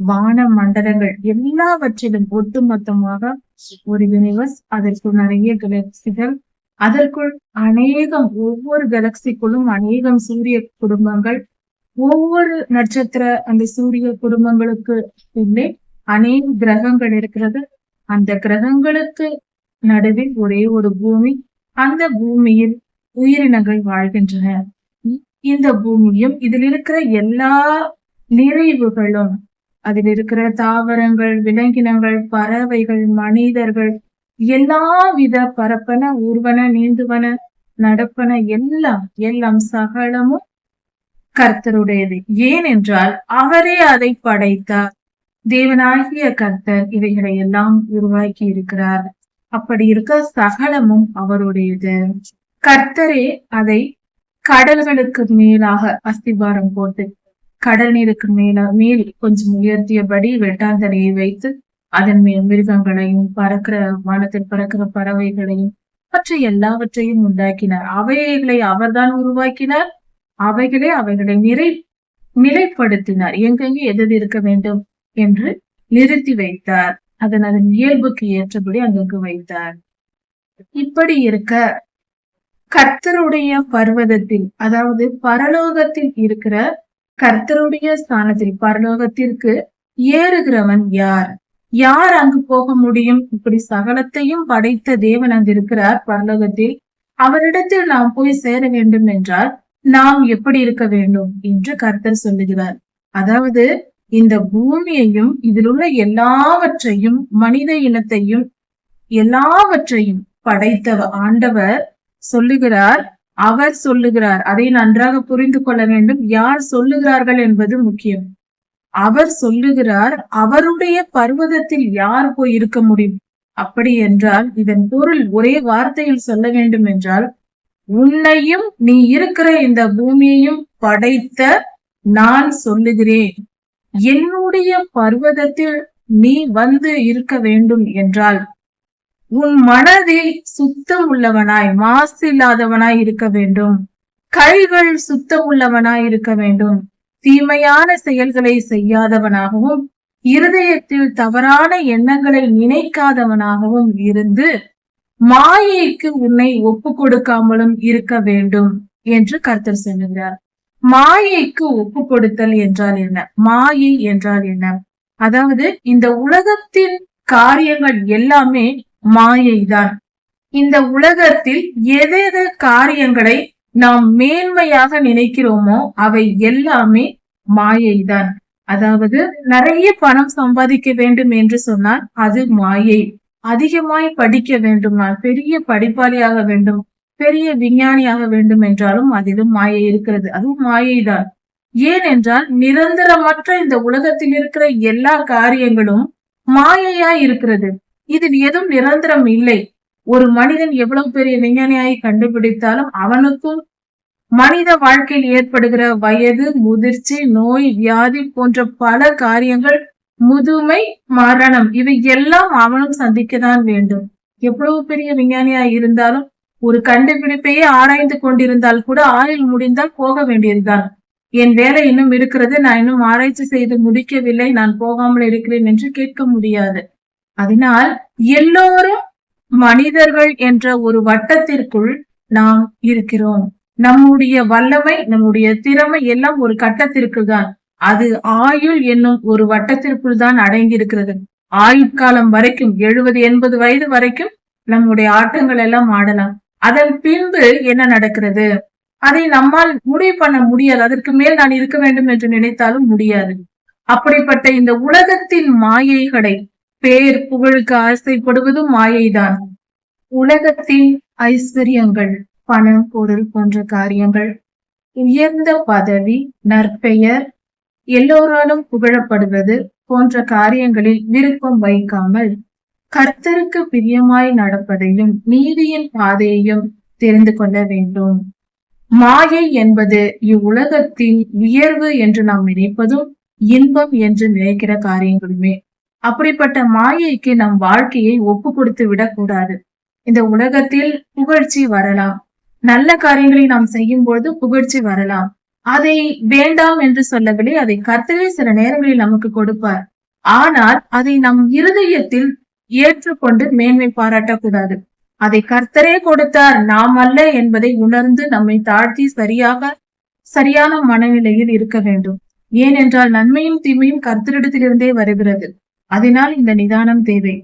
வான மண்டலங்கள் எல்லாவற்றிலும் ஒட்டுமொத்தமாக ஒரு யூனிவர்ஸ். அதற்குள் நிறைய கேலக்சிகள், அதற்குள் அநேகம், ஒவ்வொரு கேலக்சிக்குள்ளும் அநேகம் சூரிய குடும்பங்கள், ஒவ்வொரு நட்சத்திர அந்த சூரிய குடும்பங்களுக்கு உள்ளே அநேக கிரகங்கள் இருக்கிறது. அந்த கிரகங்களுக்கு நடுவில் ஒரே ஒரு பூமி. அந்த பூமியில் உயிரினங்கள் வாழ்கின்றன. இந்த பூமியும் இதில் இருக்கிற எல்லா நிறைவுகளும், அதில் இருக்கிற தாவரங்கள், விலங்கினங்கள், பறவைகள், மனிதர்கள், எல்லாவித பரப்பன, ஊர்வன, நீந்துவன, நடப்பன எல்லாம் சகலமும் கர்த்தருடையது. ஏனென்றால் அவரே அதை படைத்தார். தேவனாகிய கர்த்தர் இவைகளை எல்லாம் உருவாக்கி இருக்கிறார். அப்படி இருக்க சகலமும் அவருடையது. கர்த்தரே அதை கடல்களுக்கு மேலாக அஸ்திபாரம் போட்டு, கடல் நீருக்கு மேல் கொஞ்சம் உயர்த்தியபடி வெட்டாந்தரையை வைத்து அதன் மேல் மிருகங்களையும் பறக்கிற வானத்தில் பறக்கிற பறவைகளையும் மற்ற எல்லாவற்றையும் உண்டாக்கினார். அவைகளை அவர்தான் உருவாக்கினார். அவைகளை நிலைப்படுத்தினார். எங்கெங்கே எது இருக்க வேண்டும் என்று நிறுத்தி வைத்தார். அதன் இயல்புக்கு ஏற்றபடி அங்கு வைத்தார். இப்படி இருக்க கர்த்தருடைய பர்வதத்தில், அதாவது பரலோகத்தில் இருக்கிற கர்த்தருடைய ஸ்தானத்தில் பரலோகத்திற்கு ஏறுகிறவன் யார்? யார் அங்கு போக முடியும்? இப்படி சகலத்தையும் படைத்த தேவன் அங்கு இருக்கிறார் பரலோகத்தில். அவரிடத்தில் நாம் போய் சேர வேண்டும் என்றால் நாம் எப்படி இருக்க வேண்டும் என்று கர்த்தர் சொல்லுகிறார். அதாவது இந்த பூமியையும் இதில் உள்ள எல்லாவற்றையும், மனித இனத்தையும் எல்லாவற்றையும் படைத்த ஆண்டவர் சொல்லுகிறார். அவர் சொல்லுகிறார். அதை நன்றாக புரிந்து கொள்ள வேண்டும். யார் சொல்லுகிறார்கள் என்பது முக்கியம். அவர் சொல்லுகிறார். அவருடைய பர்வதத்தில் யார் போய் இருக்க முடியும்? அப்படி என்றால் இதன் பொருள் ஒரே வார்த்தையில் சொல்ல வேண்டும் என்றால், உன்னையும் நீ இருக்கிற இந்த பூமியையும் படைத்த நான் சொல்லுகிறேன், என்னுடைய பர்வதத்தில் நீ வந்து இருக்க வேண்டும் என்றால் உன் மனதில் சுத்தம் உள்ளவனாய், மாசு இல்லாதவனாய் இருக்க வேண்டும். கைகள் சுத்தம் உள்ளவனாய் இருக்க வேண்டும். தீமையான செயல்களை செய்யாதவனாகவும் இருதயத்தில் தவறான எண்ணங்களை நினைக்காதவனாகவும் இருந்து மாயைக்கு உன்னை ஒப்பு கொடுக்காமலும் இருக்க வேண்டும் என்று கர்த்தர் சொல்லுகிறார். மாயைக்கு ஒப்பு கொடுத்தல் என்றால் என்ன? மாயை என்றால் என்ன? அதாவது இந்த உலகத்தின் காரியங்கள் எல்லாமே மாயைதான். இந்த உலகத்தில் எதெது காரியங்களை நாம் மேன்மையாக நினைக்கிறோமோ அவை எல்லாமே மாயைதான். அதாவது நிறைய பணம் சம்பாதிக்க வேண்டும் என்று சொன்னால் அது மாயை. அதிகமாய் படிக்க வேண்டும்னால், பெரிய படிப்பாளியாக வேண்டும், பெரிய விஞ்ஞானியாக வேண்டும் என்றாலும் அதிலும் மாயை இருக்கிறது. அதுவும் மாயைதான். ஏனென்றால் நிரந்தரமற்ற இந்த உலகத்தில் இருக்கிற எல்லா காரியங்களும் மாயையா இருக்கிறது. இதில் எதுவும் நிரந்தரம் இல்லை. ஒரு மனிதன் எவ்வளவு பெரிய விஞ்ஞானியாய் கண்டுபிடித்தாலும் அவனுக்கும் மனித வாழ்க்கையில் ஏற்படுகிற வயது, முதிர்ச்சி, நோய், வியாதி போன்ற பல காரியங்கள், முதுமை, மரணம், இவை எல்லாம் அவனும் சந்திக்கத்தான் வேண்டும். எவ்வளவு பெரிய விஞ்ஞானியாய் இருந்தாலும் ஒரு கண்டுபிடிப்பையே ஆராய்ந்து கொண்டிருந்தால் கூட ஆயுள் முடிந்தால் போக வேண்டியதுதான். என் வேலை இன்னும் இருக்கிறது, நான் இன்னும் ஆராய்ச்சி செய்து முடிக்கவில்லை, நான் போகாமல் இருக்கிறேன் என்று கேட்க முடியாது. அதனால் எல்லோரும் மனிதர்கள் என்ற ஒரு வட்டத்திற்குள் நாம் இருக்கிறோம். நம்முடைய வல்லமை, நம்முடைய திறமை எல்லாம் ஒரு கட்டத்திற்கு தான். அது ஆயுள் என்னும் ஒரு வட்டத்திற்குள் தான் அடங்கி இருக்கிறது. ஆயுட்காலம் வரைக்கும் 70-80 வயது வரைக்கும் நம்முடைய ஆட்டங்கள் எல்லாம் ஆடலாம். அதன் பின்பு என்ன நடக்கிறது அதை நம்மால் முடிவு பண்ண முடியாது. அதற்கு மேல் நான் இருக்க வேண்டும் என்று நினைத்தாலும் முடியாது. அப்படிப்பட்ட இந்த உலகத்தின் மாயைகளை, பேர் புகழுக்கு ஆசைப்படுவதும் மாயைதான். உலகத்தின் ஐஸ்வர்யங்கள், பணம் பொருள் போன்ற காரியங்கள், உயர்ந்த பதவி, நற்பெயர், எல்லோராலும் புகழப்படுவது போன்ற காரியங்களில் விருப்பம் வைக்காமல் கர்த்தருக்கு பிரியமாய் நடப்பதையும் நீதியின் பாதையையும் தெரிந்து கொள்ள வேண்டும். மாயை என்பது இவ்வுலகத்தின் உயர்வு என்று நாம் நினைப்பதும் இன்பம் என்று நினைக்கிற காரியங்களுமே. அப்படிப்பட்ட மாயைக்கு நம் வாழ்க்கையை ஒப்பு கொடுத்து விடக்கூடாது. இந்த உலகத்தில் புகழ்ச்சி வரலாம், நல்ல காரியங்களை நாம் செய்யும் பொழுது புகழ்ச்சி வரலாம். அதை வேண்டாம் என்று சொல்லவில்லை, அதை கர்த்தரே சில நேரங்களில் நமக்கு கொடுப்பார். ஆனால் அதை நம் இருதயத்தில் ஏற்றுக்கொண்டு மேன்மை பாராட்டக்கூடாது. அதை கர்த்தரே கொடுத்தார், நாம் அல்ல என்பதை உணர்ந்து நம்மை தாழ்த்தி சரியான மனநிலையில் இருக்க வேண்டும். ஏனென்றால் நன்மையும் தீமையும் கர்த்தரிடத்திலிருந்தே வருகிறது. அதனால் இந்த நிதானம் தேவை.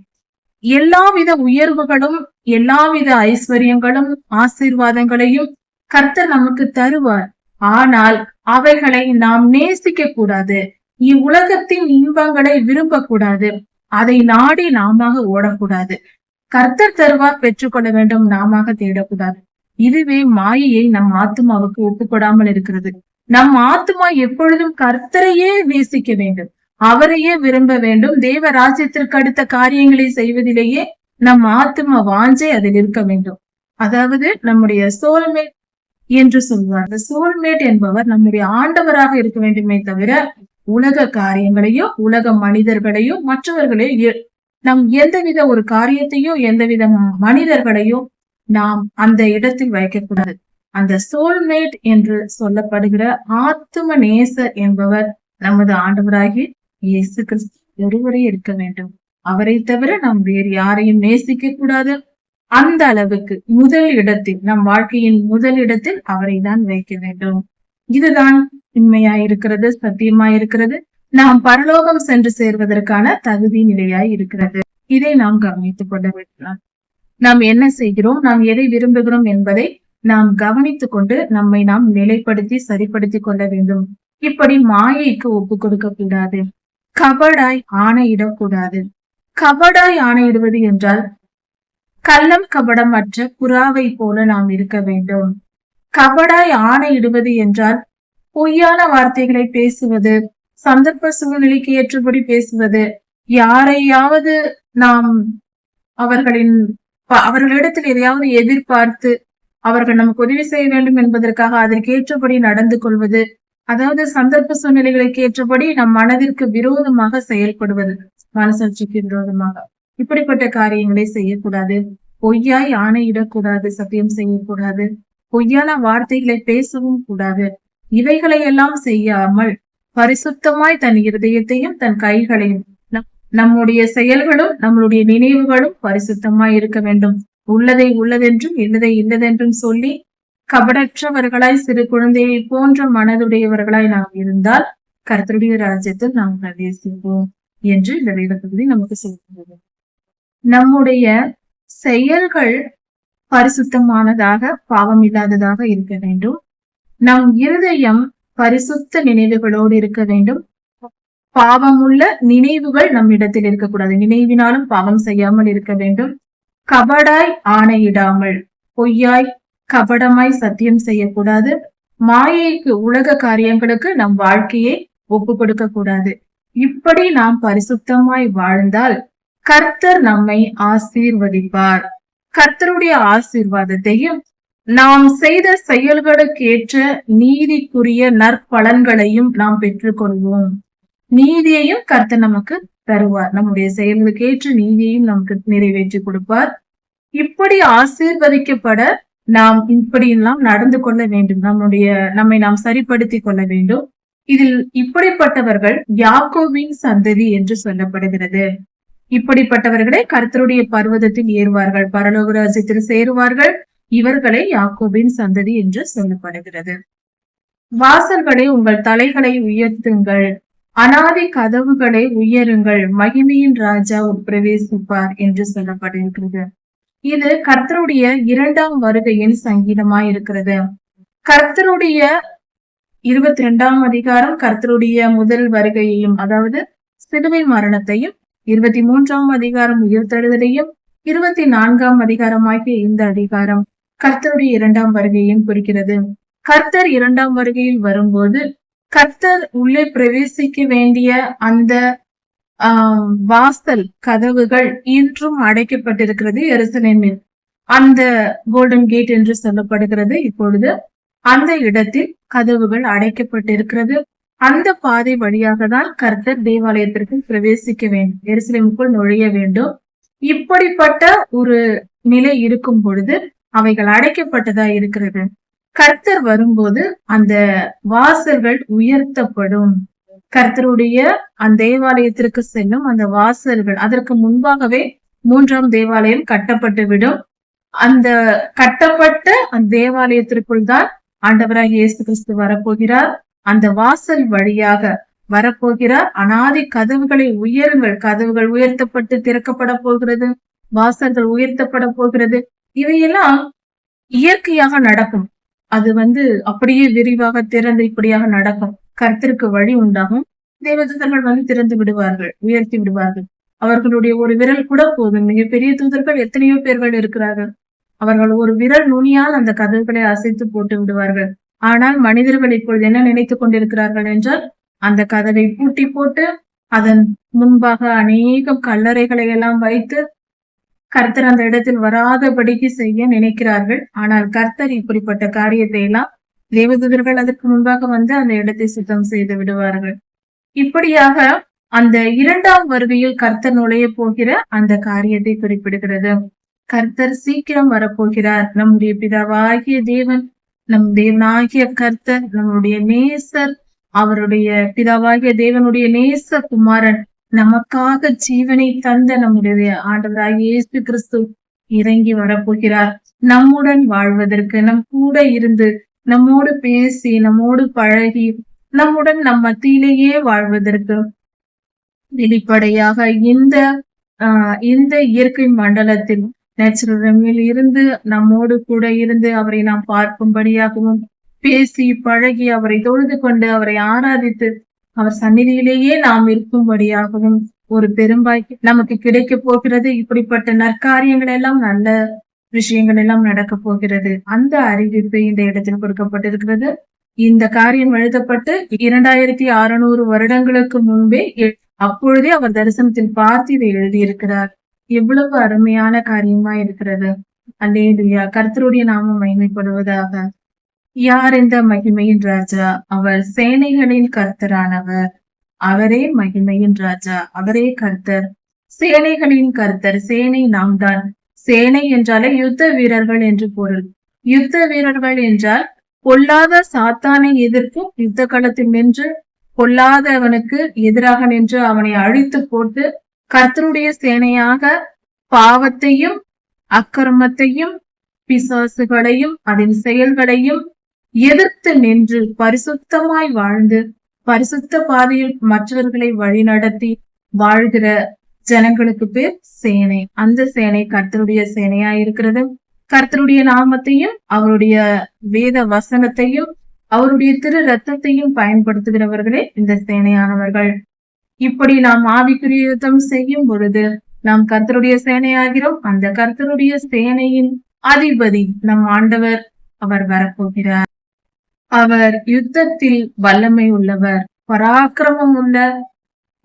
எல்லாவித உயர்வுகளும், எல்லாவித ஐஸ்வர்யங்களும், ஆசீர்வாதங்களையும் கர்த்தர் நமக்கு தருவார். ஆனால் அவைகளை நாம் நேசிக்க கூடாது. இவ்வுலகத்தின் இன்பங்களை விரும்பக்கூடாது. அதை நாடி நாம ஓடக்கூடாது. கர்த்தர் தருவார், பெற்றுக்கொள்ள வேண்டும், நாம தேடக்கூடாது. இதுவே மாயையை நம் ஆத்மாவுக்கு ஒப்புக்கொடாமல் இருக்கிறது. நம் ஆத்மா எப்பொழுதும் கர்த்தரையே நேசிக்க வேண்டும், அவரையே விரும்ப வேண்டும். தேவ ராஜ்யத்திற்கு அடுத்த காரியங்களை செய்வதிலேயே நம் ஆத்மா வாஞ்சை அதில் இருக்க வேண்டும். அதாவது நம்முடைய சோல்மேட் என்று சொல்வார். அந்த சோல்மேட் என்பவர் நம்முடைய ஆண்டவராக இருக்க வேண்டுமே தவிர உலக காரியங்களையோ, உலக மனிதர்களையோ, மற்றவர்களையோ, நம் எந்தவித ஒரு காரியத்தையோ, எந்தவித மனிதர்களையோ நாம் அந்த இடத்தில் வைக்கக்கூடாது. அந்த சோல்மேட் என்று சொல்லப்படுகிற ஆத்தும நேசர் என்பவர் நமது ஆண்டவராகி இயேசு கிறிஸ்து ஒருவரே இருக்க வேண்டும். அவரை தவிர நாம் வேறு யாரையும் நேசிக்க கூடாது. அந்த அளவுக்கு முதல் இடத்தில், நம் வாழ்க்கையின் முதல் இடத்தில் அவரை தான் வைக்க வேண்டும். இதுதான் உண்மையாயிருக்கிறது, சத்தியமாயிருக்கிறது. நாம் பரலோகம் சென்று சேர்வதற்கான தகுதி நிலையாய் இருக்கிறது. இதை நாம் கவனித்துக் கொள்ள வேண்டும். நாம் என்ன செய்கிறோம், நாம் எதை விரும்புகிறோம் என்பதை நாம் கவனித்துக் கொண்டு நம்மை நாம் நிலைப்படுத்தி சரிப்படுத்திக் கொள்ள வேண்டும். இப்படி மாயைக்கு ஒப்பு கொடுக்க கூடாது. கபடாய் ஆணையிடக்கூடாது. கபடாய் ஆணையிடுவது என்றால் கள்ளம் கபடமற்ற புறாவை போல நாம் இருக்க வேண்டும். கபடாய் ஆணையிடுவது என்றால் பொய்யான வார்த்தைகளை பேசுவது, சந்தர்ப்ப சூழ்நிலைக்கு ஏற்றபடி பேசுவது, யாரையாவது நாம் அவர்களிடத்தில் எதையாவது எதிர்பார்த்து அவர்கள் நமக்கு உதவி செய்ய வேண்டும் என்பதற்காக அதற்கு ஏற்றபடி நடந்து கொள்வது, அதாவது சந்தர்ப்ப சூழ்நிலைகளுக்கு ஏற்றபடி நம் மனதிற்கு விரோதமாக செயல்படுவது, மனசாட்சிக்கு விரோதமாக. இப்படிப்பட்ட காரியங்களை செய்யக்கூடாது. பொய்யாய் ஆணையிடக்கூடாது, சத்தியம் செய்யக்கூடாது, பொய்யான வார்த்தைகளை பேசவும் கூடாது. இவைகளை எல்லாம் செய்யாமல் பரிசுத்தமாய் தன் இருதயத்தையும் தன் கைகளையும், நம்முடைய செயல்களும் நம்மளுடைய நினைவுகளும் பரிசுத்தமாய் இருக்க வேண்டும். உள்ளதை உள்ளதென்றும் இல்லதை இல்லதென்றும் சொல்லி கபடற்றவர்களாய் சிறு குழந்தையை போன்ற மனதுடையவர்களாய் நாம் இருந்தால் கர்த்தருடைய ராஜ்யத்தில் நாம் பிரவேசிப்போம் என்று இந்த வேத பகுதி நமக்கு சொல்கிறது. நம்முடைய செயல்கள் பரிசுத்தமானதாக, பாவம் இல்லாததாக இருக்க வேண்டும். நம் இருதயம் பரிசுத்த நினைவுகளோடு இருக்க வேண்டும். பாவமுள்ள நினைவுகள் நம் இடத்தில் இருக்கக்கூடாது. நினைவினாலும் பாவம் செய்யாமல் இருக்க வேண்டும். கபடாய் ஆணையிடாமல், பொய்யாய் கபடமாய் சத்தியம் செய்யக்கூடாது. மாயைக்கு, உலக காரியங்களுக்கு நம் வாழ்க்கையை ஒப்பு கொடுக்க கூடாது. இப்படி நாம் பரிசுத்தமாய் வாழ்ந்தால் கர்த்தர் நம்மை ஆசீர்வதிப்பார். கர்த்தருடைய ஆசீர்வாதத்தையும் நாம் செய்த செயல்களுக்கு ஏற்ற நீதிக்குரிய நற்பலன்களையும் நாம் பெற்றுக்கொள்வோம். நீதியையும் கர்த்தர் நமக்கு தருவார். நம்முடைய செயல்களுக்கு ஏற்ற நீதியையும் நமக்கு நிறைவேற்றி கொடுப்பார். இப்படி ஆசீர்வதிக்கப்பட நாம் இப்படியெல்லாம் நடந்து கொள்ள வேண்டும். நம்மை நாம் சரிப்படுத்தி கொள்ள வேண்டும். இதில் இப்படிப்பட்டவர்கள் யாக்கோபின் சந்ததி என்று சொல்லப்படுகிறது. இப்படிப்பட்டவர்களே கர்த்தருடைய பர்வதத்தில் ஏறுவார்கள், பரலோக ராஜ்யத்தில் சேருவார்கள். இவர்களை யாக்கோபின் சந்ததி என்று சொல்லப்படுகிறது. வாசல்களை உங்கள் தலைகளை உயர்த்துங்கள், அனாதி கதவுகளை உயருங்கள், மகிமையின் ராஜா பிரவேசிப்பார் என்று சொல்லப்பட்டிருக்கிறது. இது கர்த்தருடைய இரண்டாம் வருகையின் சங்கீதமாய் இருக்கிறது. கர்த்தருடைய 22ஆம் அதிகாரம் கர்த்தருடைய முதல் வருகையையும், அதாவது சிலுவை மரணத்தையும், 23ஆம் அதிகாரம் உயிர்த்தெழுதலையும், 24ஆம் அதிகாரமாகிய இந்த அதிகாரம் கர்த்தருடைய இரண்டாம் வருகையையும் குறிக்கிறது. கர்த்தர் இரண்டாம் வருகையில் வரும்போது கர்த்தர் உள்ளே பிரவேசிக்க வேண்டிய அந்த வாசல் கதவுகள் இன்றும் அடைக்கப்பட்டிருக்கிறது எருசலேமில். அந்த கோல்டன் கேட் என்று சொல்லப்படுகிறது. இப்பொழுது அந்த இடத்தில் கதவுகள் அடைக்கப்பட்டிருக்கிறது. அந்த பாதை வழியாக தான் கர்த்தர் தேவாலயத்திற்கு பிரவேசிக்க வேண்டும், எருசலேமுக்குள் நுழைய வேண்டும். இப்படிப்பட்ட ஒரு நிலை இருக்கும் பொழுது அவைகள் அடைக்கப்பட்டதா இருக்கிறது. கர்த்தர் வரும்போது அந்த வாசல்கள் உயர்த்தப்படும். கர்த்தருடைய அந்த தேவாலயத்திற்கு செல்லும் அந்த வாசல்கள், அதற்கு முன்பாகவே 3ஆம் தேவாலயம் கட்டப்பட்டு விடும். அந்த கட்டப்பட்ட அந்த தேவாலயத்திற்குள் தான் ஆண்டவராக இயேசு கிறிஸ்து வரப்போகிறார். அந்த வாசல் வழியாக வரப்போகிறார். அனாதி கதவுகளை உயருங்கள், கதவுகள் உயர்த்தப்பட்டு திறக்கப்பட போகிறது, வாசல்கள் உயர்த்தப்பட போகிறது. இவையெல்லாம் இயற்கையாக நடக்கும். அது அப்படியே விரிவாக திறந்து இப்படியாக நடக்கும். கர்த்தருக்கு வழி உண்டாகும். தேவதூதர்கள் திறந்து விடுவார்கள், உயர்த்தி விடுவார்கள். அவர்களுடைய ஒரு விரல் கூட போதும். மிகப்பெரிய தூதர்கள் எத்தனையோ பேர்கள் இருக்கிறார்கள். அவர்கள் ஒரு விரல் நுனியால் அந்த கதவுகளை அசைத்து போட்டு விடுவார்கள். ஆனால் மனிதர்கள் இப்பொழுது என்ன நினைத்துக் கொண்டிருக்கிறார்கள் என்றால், அந்த கதவை பூட்டி போட்டு அதன் முன்பாக அநேகம் கல்லறைகளை எல்லாம் வைத்து கர்த்தர் அந்த இடத்தில் வராதபடிக்கு செய்ய நினைக்கிறார்கள். ஆனால் கர்த்தர் இப்படிப்பட்ட காரியத்தை எல்லாம் தேவதூதர்கள் அதற்கு முன்பாக அந்த இடத்தை சுத்தம் செய்து விடுவார்கள். இப்படியாக அந்த இரண்டாம் வருகையில் கர்த்தர் நுழைய போகிற அந்த காரியத்தை குறிப்பிடுகிறது. கர்த்தர் சீக்கிரம் வரப்போகிறார். நம்முடைய பிதாவாகிய தேவன், நம் தேவனாகிய கர்த்தர், நம்முடைய நேசர், அவருடைய பிதாவாகிய தேவனுடைய நேச குமாரன், நமக்காக ஜீவனை தந்த நம்முடைய ஆண்டவராகிய இயேசு கிறிஸ்து இறங்கி வரப்போகிறார். நம்முடன் வாழ்வதற்கு, நம் கூட இருந்து, நம்மோடு பேசி, நம்மோடு பழகி, நம்முடன் நம் மத்தியிலேயே வாழ்வதற்கு வெளிப்படையாக இந்த இயற்கை மண்டலத்தில் நேச்சுரல் இருந்து நம்மோடு கூட இருந்து அவரை நாம் பார்க்கும்படியாகவும், பேசி பழகி அவரை தொழுது கொண்டு அவரை ஆராதித்து அவர் சந்நிதியிலேயே நாம் இருக்கும்படியாகவும் ஒரு பெரும்பாய்க்கு நமக்கு கிடைக்க போகிறது. இப்படிப்பட்ட நற்காரியங்கள் எல்லாம், நல்ல விஷயங்கள் எல்லாம் நடக்க போகிறது. அந்த அறிவிப்பு இந்த இடத்தில் கொடுக்கப்பட்டிருக்கிறது. இந்த காரியம் எழுதப்பட்டு 2600 வருடங்களுக்கு முன்பே, அப்பொழுதே அவர் தரிசனத்தில் பார்த்து இதை எழுதியிருக்கிறார். எவ்வளவு அருமையான காரியமா இருக்கிறது. அல்லேலூயா. கர்த்தருடைய நாமம் மகிமைப்படுவதாக. யார் இந்த மகிமையின் ராஜா? அவர் சேனைகளின் கர்த்தரானவர். அவரே மகிமையின் ராஜா, அவரே கர்த்தர், சேனைகளின் கர்த்தர். சேனை நாம் தான். சேனை என்றாலே யுத்த வீரர்கள் என்று பொருள். யுத்த வீரர்கள் என்றால் பொல்லாத சாத்தானை எதிர்க்கும் யுத்த களத்தில் நின்று, பொல்லாதவனுக்கு எதிராக நின்று அவனை அழித்து போட்டு, கர்த்தருடைய சேனையாக பாவத்தையும் அக்கிரமத்தையும் பிசாசுகளையும் அதன் செயல்களையும் எதிர்த்து நின்று பரிசுத்தமாய் வாழ்ந்து பரிசுத்த பாதையில் மற்றவர்களை வழிநடத்தி வாழ்கிற ஜனங்களுக்கு பேர் சேனை. அந்த சேனை கர்த்தருடைய சேனையா இருக்கிறது. கர்த்தருடைய நாமத்தையும் அவருடைய வேத வசனத்தையும் அவருடைய திரு ரத்தத்தையும் பயன்படுத்துகிறவர்களே இந்த சேனையானவர்கள். இப்படி நாம் ஆவிக்குரிய யுத்தம் செய்யும் பொழுது நாம் கர்த்தருடைய சேனையாகிறோம். அந்த கர்த்தருடைய சேனையின் அதிபதி நம் ஆண்டவர், அவர் வரப்போகிறார். அவர் யுத்தத்தில் வல்லமை உள்ளவர், பராக்கிரமம் உள்ள,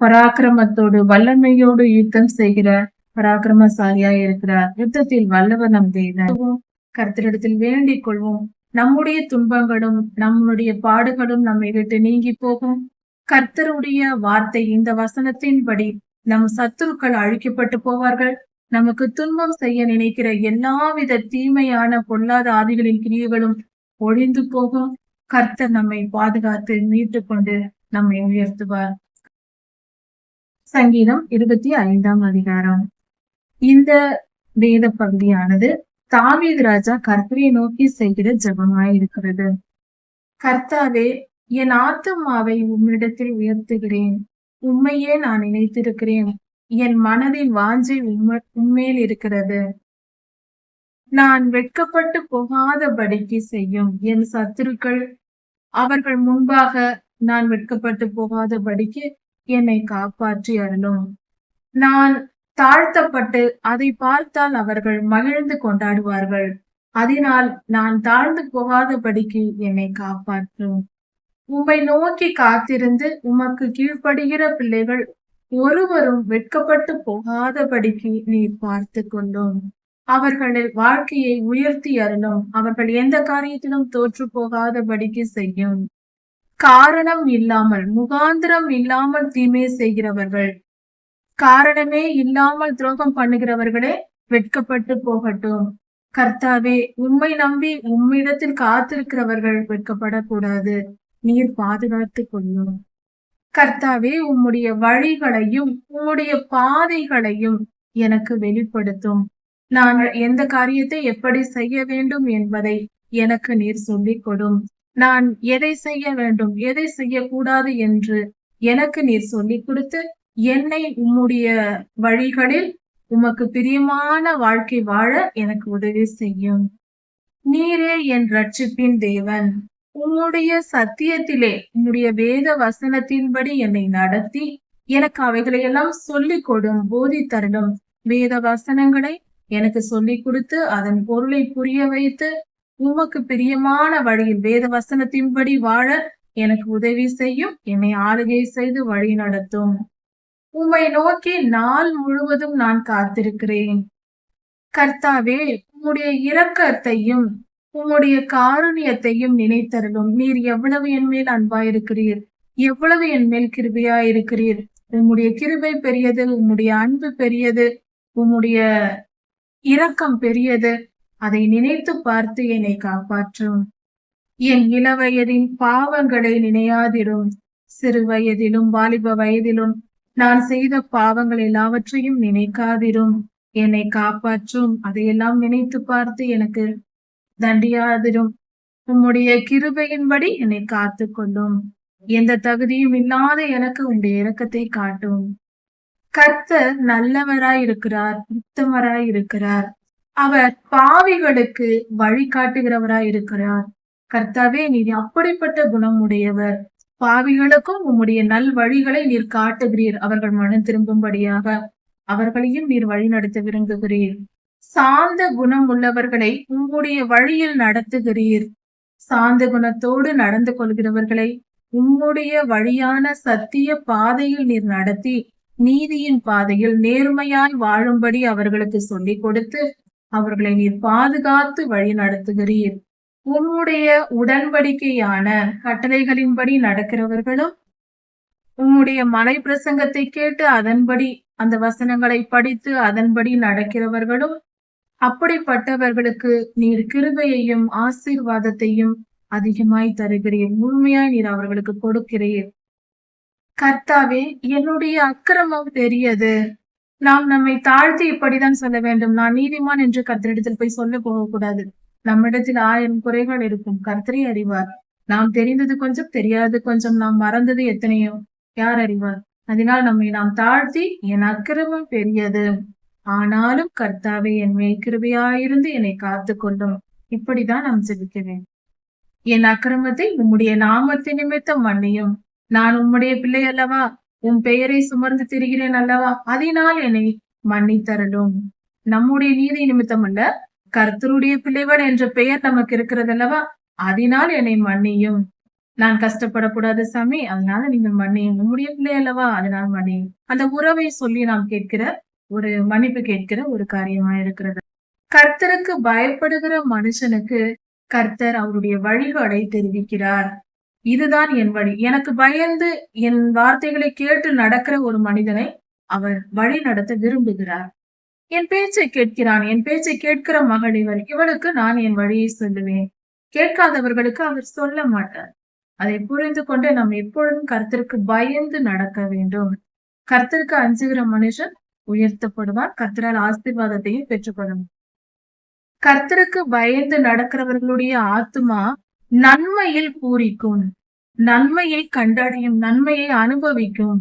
பராக்கிரமத்தோடு வல்லமையோடு யுத்தம் செய்கிற பராக்கிரமசாலியா இருக்கிறார். யுத்தத்தில் வல்லவர் நம் தேவன். கர்த்தரிடத்தில் வேண்டிக் கொள்வோம். நம்முடைய துன்பங்களும் நம்முடைய பாடுகளும் நம்மை விட்டு நீங்கி போகும். கர்த்தருடைய வார்த்தை, இந்த வசனத்தின்படி நம் சத்துருக்கள் அழிக்கப்பட்டு போவார்கள். நமக்கு துன்பம் செய்ய நினைக்கிற எல்லாவித தீமையான பொல்லாத ஆவிகளின் கிரியைகளும் ஒழிந்து போகும். கர்த்தர் நம்மை பாதுகாத்து மீட்டு கொண்டு நம்மை உயர்த்துவார். சங்கீதம் 25ஆம் அதிகாரம். இந்த வேத பகுதியானது தாவீது ராஜா கர்த்தரை நோக்கி செய்கிற ஜெபமாய் இருக்கிறது. கர்த்தாவே, என் ஆத்துமாவை உம்மிடத்தில் உயர்த்துகிறேன். உம்மையே நான் நினைத்திருக்கிறேன். என் மனதின் வாஞ்சை உம்மேல் இருக்கிறது. நான் வெட்கப்பட்டு போகாதபடிக்கு செய்யும். என் சத்துருக்கள் அவர்கள் முன்பாக நான் வெட்கப்பட்டு போகாதபடிக்கு என்னை காப்பாற்றி அருளும். நான் தாழ்த்தப்பட்டு அதை பார்த்தால் அவர்கள் மகிழ்ந்து கொண்டாடுவார்கள். அதனால் நான் தாழ்ந்து போகாதபடிக்கு என்னை காப்பாற்றும். உம்மை நோக்கி காத்திருந்து உமக்கு கீழ்ப்படுகிற பிள்ளைகள் ஒருவரும் வெட்கப்பட்டு போகாதபடிக்கு நீர் பார்த்து கொள்ளும். அவர்கள் வாழ்க்கையை உயர்த்தி அருளும். அவர்கள் எந்த காரியத்திலும் தோற்று போகாதபடிக்கு செய்யும். காரணம் இல்லாமல், முகாந்திரம் இல்லாமல் தீமை செய்கிறவர்கள், காரணமே இல்லாமல் துரோகம் பண்ணுகிறவர்களே வெட்கப்பட்டு போகட்டும். கர்த்தாவே, உம்மை நம்பி உம்மிடத்தில் காத்திருக்கிறவர்கள் வெட்கப்படக்கூடாது. நீர் பாதுகாத்து கொள்ளும். கர்த்தாவே, உம்முடைய வழிகளையும் உம்முடைய பாதைகளையும் எனக்கு வெளிப்படுத்தும். நான் எந்த காரியத்தை எப்படி செய்ய வேண்டும் என்பதை எனக்கு நீர் சொல்லிக் கொடும். நான் எதை செய்ய வேண்டும், எதை செய்யக்கூடாது என்று எனக்கு நீர் சொல்லிக் கொடுத்து என்னை உம்முடைய வழிகளில் உமக்கு பிரியமான வாழ்க்கை வாழ எனக்கு உதவி செய்யும். நீரே என் ரட்சிப்பின் தேவன். உம்முடைய சத்தியத்திலே, உம்முடைய வேத வசனத்தின்படி என்னை நடத்தி எனக்கு அவைகளை எல்லாம் சொல்லிக் கொடும், போதித்தருளும். வேத வசனங்களை எனக்கு சொல்லிக் கொடுத்து அதன் பொருளை புரிய வைத்து உமக்கு பிரியமான வழியில் வேத வசனத்தின்படி வாழ எனக்கு உதவி செய்யும். என்னை ஆளுகை செய்து வழி நடத்தும். உம்மை நோக்கி நாள் முழுவதும் நான் காத்திருக்கிறேன். கர்த்தாவே, உம்முடைய இரக்கத்தையும் உம்முடைய காருண்யத்தையும் நினைத்தருளும். நீர் எவ்வளவு என் மேல் அன்பாயிருக்கிறீர், எவ்வளவு என் மேல் கிருபையாயிருக்கிறீர். உம்முடைய கிருபை பெரியது, உம்முடைய அன்பு பெரியது, உம்முடைய இரக்கம் பெரியது. அதை நினைத்து பார்த்து என்னை காப்பாற்றும். என் இளவயதின் பாவங்களை நினையாதிரும். சிறு வயதிலும் வாலிப வயதிலும் நான் செய்த பாவங்கள் எல்லாவற்றையும் நினைக்காதிரும். என்னை காப்பாற்றும். அதையெல்லாம் நினைத்து பார்த்து எனக்கு தண்டியாதிரும். உம்முடைய கிருபையின்படி என்னை காத்து கொள்ளும். எந்த தகுதியும் இல்லாத எனக்கு உம்முடைய இரக்கத்தை காட்டும். கர்த்தர் நல்லவராய் இருக்கிறார், உத்தமராய் இருக்கிறார். அவர் பாவிகளுக்கு வழிகாட்டுகிறவராய் இருக்கிறார். கர்த்தாவே, நீர் அப்படிப்பட்ட குணம் உடையவர். பாவிகளுக்கும் உம்முடைய நல் வழிகளை நீர் காட்டுகிறீர். அவர்கள் மனம் திரும்பும்படியாக அவர்களையும் நீர் வழி நடத்த விரும்புகிறீர். சாந்த குணம் உள்ளவர்களை உம்முடைய வழியில் நடத்துகிறீர். சாந்த குணத்தோடு நடந்து கொள்கிறவர்களை உம்முடைய வழியான சத்திய பாதையில் நீர் நடத்தி நீதியின் பாதையில் நேர்மையாய் வாழும்படி அவர்களுக்கு சொல்லிக் கொடுத்து அவர்களை நீர் பாதுகாத்து வழி நடத்துகிறீர். உம்முடைய உடன்படிக்கையான கட்டளைகளின்படி நடக்கிறவர்களும் உம்முடைய மலை பிரசங்கத்தை கேட்டு அதன்படி அந்த வசனங்களை படித்து அதன்படி நடக்கிறவர்களும் அப்படிப்பட்டவர்களுக்கு நீர் கிருபையையும் ஆசீர்வாதத்தையும் அதிகமாய் தருகிறீர். முழுமையாய் நீர் அவர்களுக்கு கொடுக்கிறீர். கர்த்தாவே, என்னுடைய அக்கிரமம் பெரியது. நாம் நம்மை தாழ்த்தி இப்படிதான் சொல்ல வேண்டும். நான் நீதிமான் என்று கர்த்தரிடத்தில் போய் சொல்ல போகக்கூடாது. நம்மிடத்தில் 1000 குறைகள் இருக்கும். கர்த்தரே அறிவார். நாம் தெரிந்தது கொஞ்சம், தெரியாது கொஞ்சம், நாம் மறந்தது எத்தனையோ யார் அறிவார். அதனால் நம்மை நாம் தாழ்த்தி, என் அக்கிரமம் பெரியது, ஆனாலும் கர்த்தாவே என் மேல் கிருபையாயிருந்து என்னை காத்து கொள்ளும். இப்படிதான் நாம் ஜெபிக்கிறேன். என் அக்கிரமத்தை உம்முடைய நாமத்தின் நிமித்தம் மன்னியும். நான் உம்முடைய பிள்ளை அல்லவா, உன் பெயரை சுமர்ந்து திரிகிறேன் அல்லவா, அதனால் என்னை மன்னித்தருளும். நம்முடைய நீதி நிமித்தம் அல்ல, கர்த்தருடைய பிள்ளைகள் என்ற பெயர் நமக்கு இருக்கிறது அல்லவா, அதனால் என்னை மன்னியும். நான் கஷ்டப்படக்கூடாது சாமி, அதனால நீங்கள் மன்னியும். உம்முடைய பிள்ளை அல்லவா, அதனால் மன்னியும். அந்த உறவை சொல்லி நாம் கேட்கிற ஒரு மன்னிப்பு கேட்கிற ஒரு காரியமா இருக்கிறது. கர்த்தருக்கு பயப்படுகிற மனுஷனுக்கு கர்த்தர் அவருடைய வழிகளை தெரிவிக்கிறார். இதுதான் என் வழி. எனக்கு பயந்து என் வார்த்தைகளை கேட்டு நடக்கிற ஒரு மனிதனை அவர் வழி நடத்த விரும்புகிறார். என் பேச்சை கேட்கிறான். என் பேச்சை கேட்கிற மகள் இவள். இவளுக்கு நான் என் வழியை சொல்லுவேன். கேட்காதவர்களுக்கு அவர் சொல்ல மாட்டார். அதை புரிந்து கொண்டு நாம் எப்பொழுதும் கர்த்தருக்கு பயந்து நடக்க வேண்டும். கர்த்தருக்கு அஞ்சுகிற மனுஷன் உயர்த்தப்படுவார். கர்த்தரால் ஆசீர்வாதத்தையும் பெற்றுக்கொள்ளும். கர்த்தருக்கு பயந்து நடக்கிறவர்களுடைய ஆத்துமா நன்மையில் பூரிக்கும், நன்மையை கண்டடையும், நன்மையை அனுபவிக்கும்.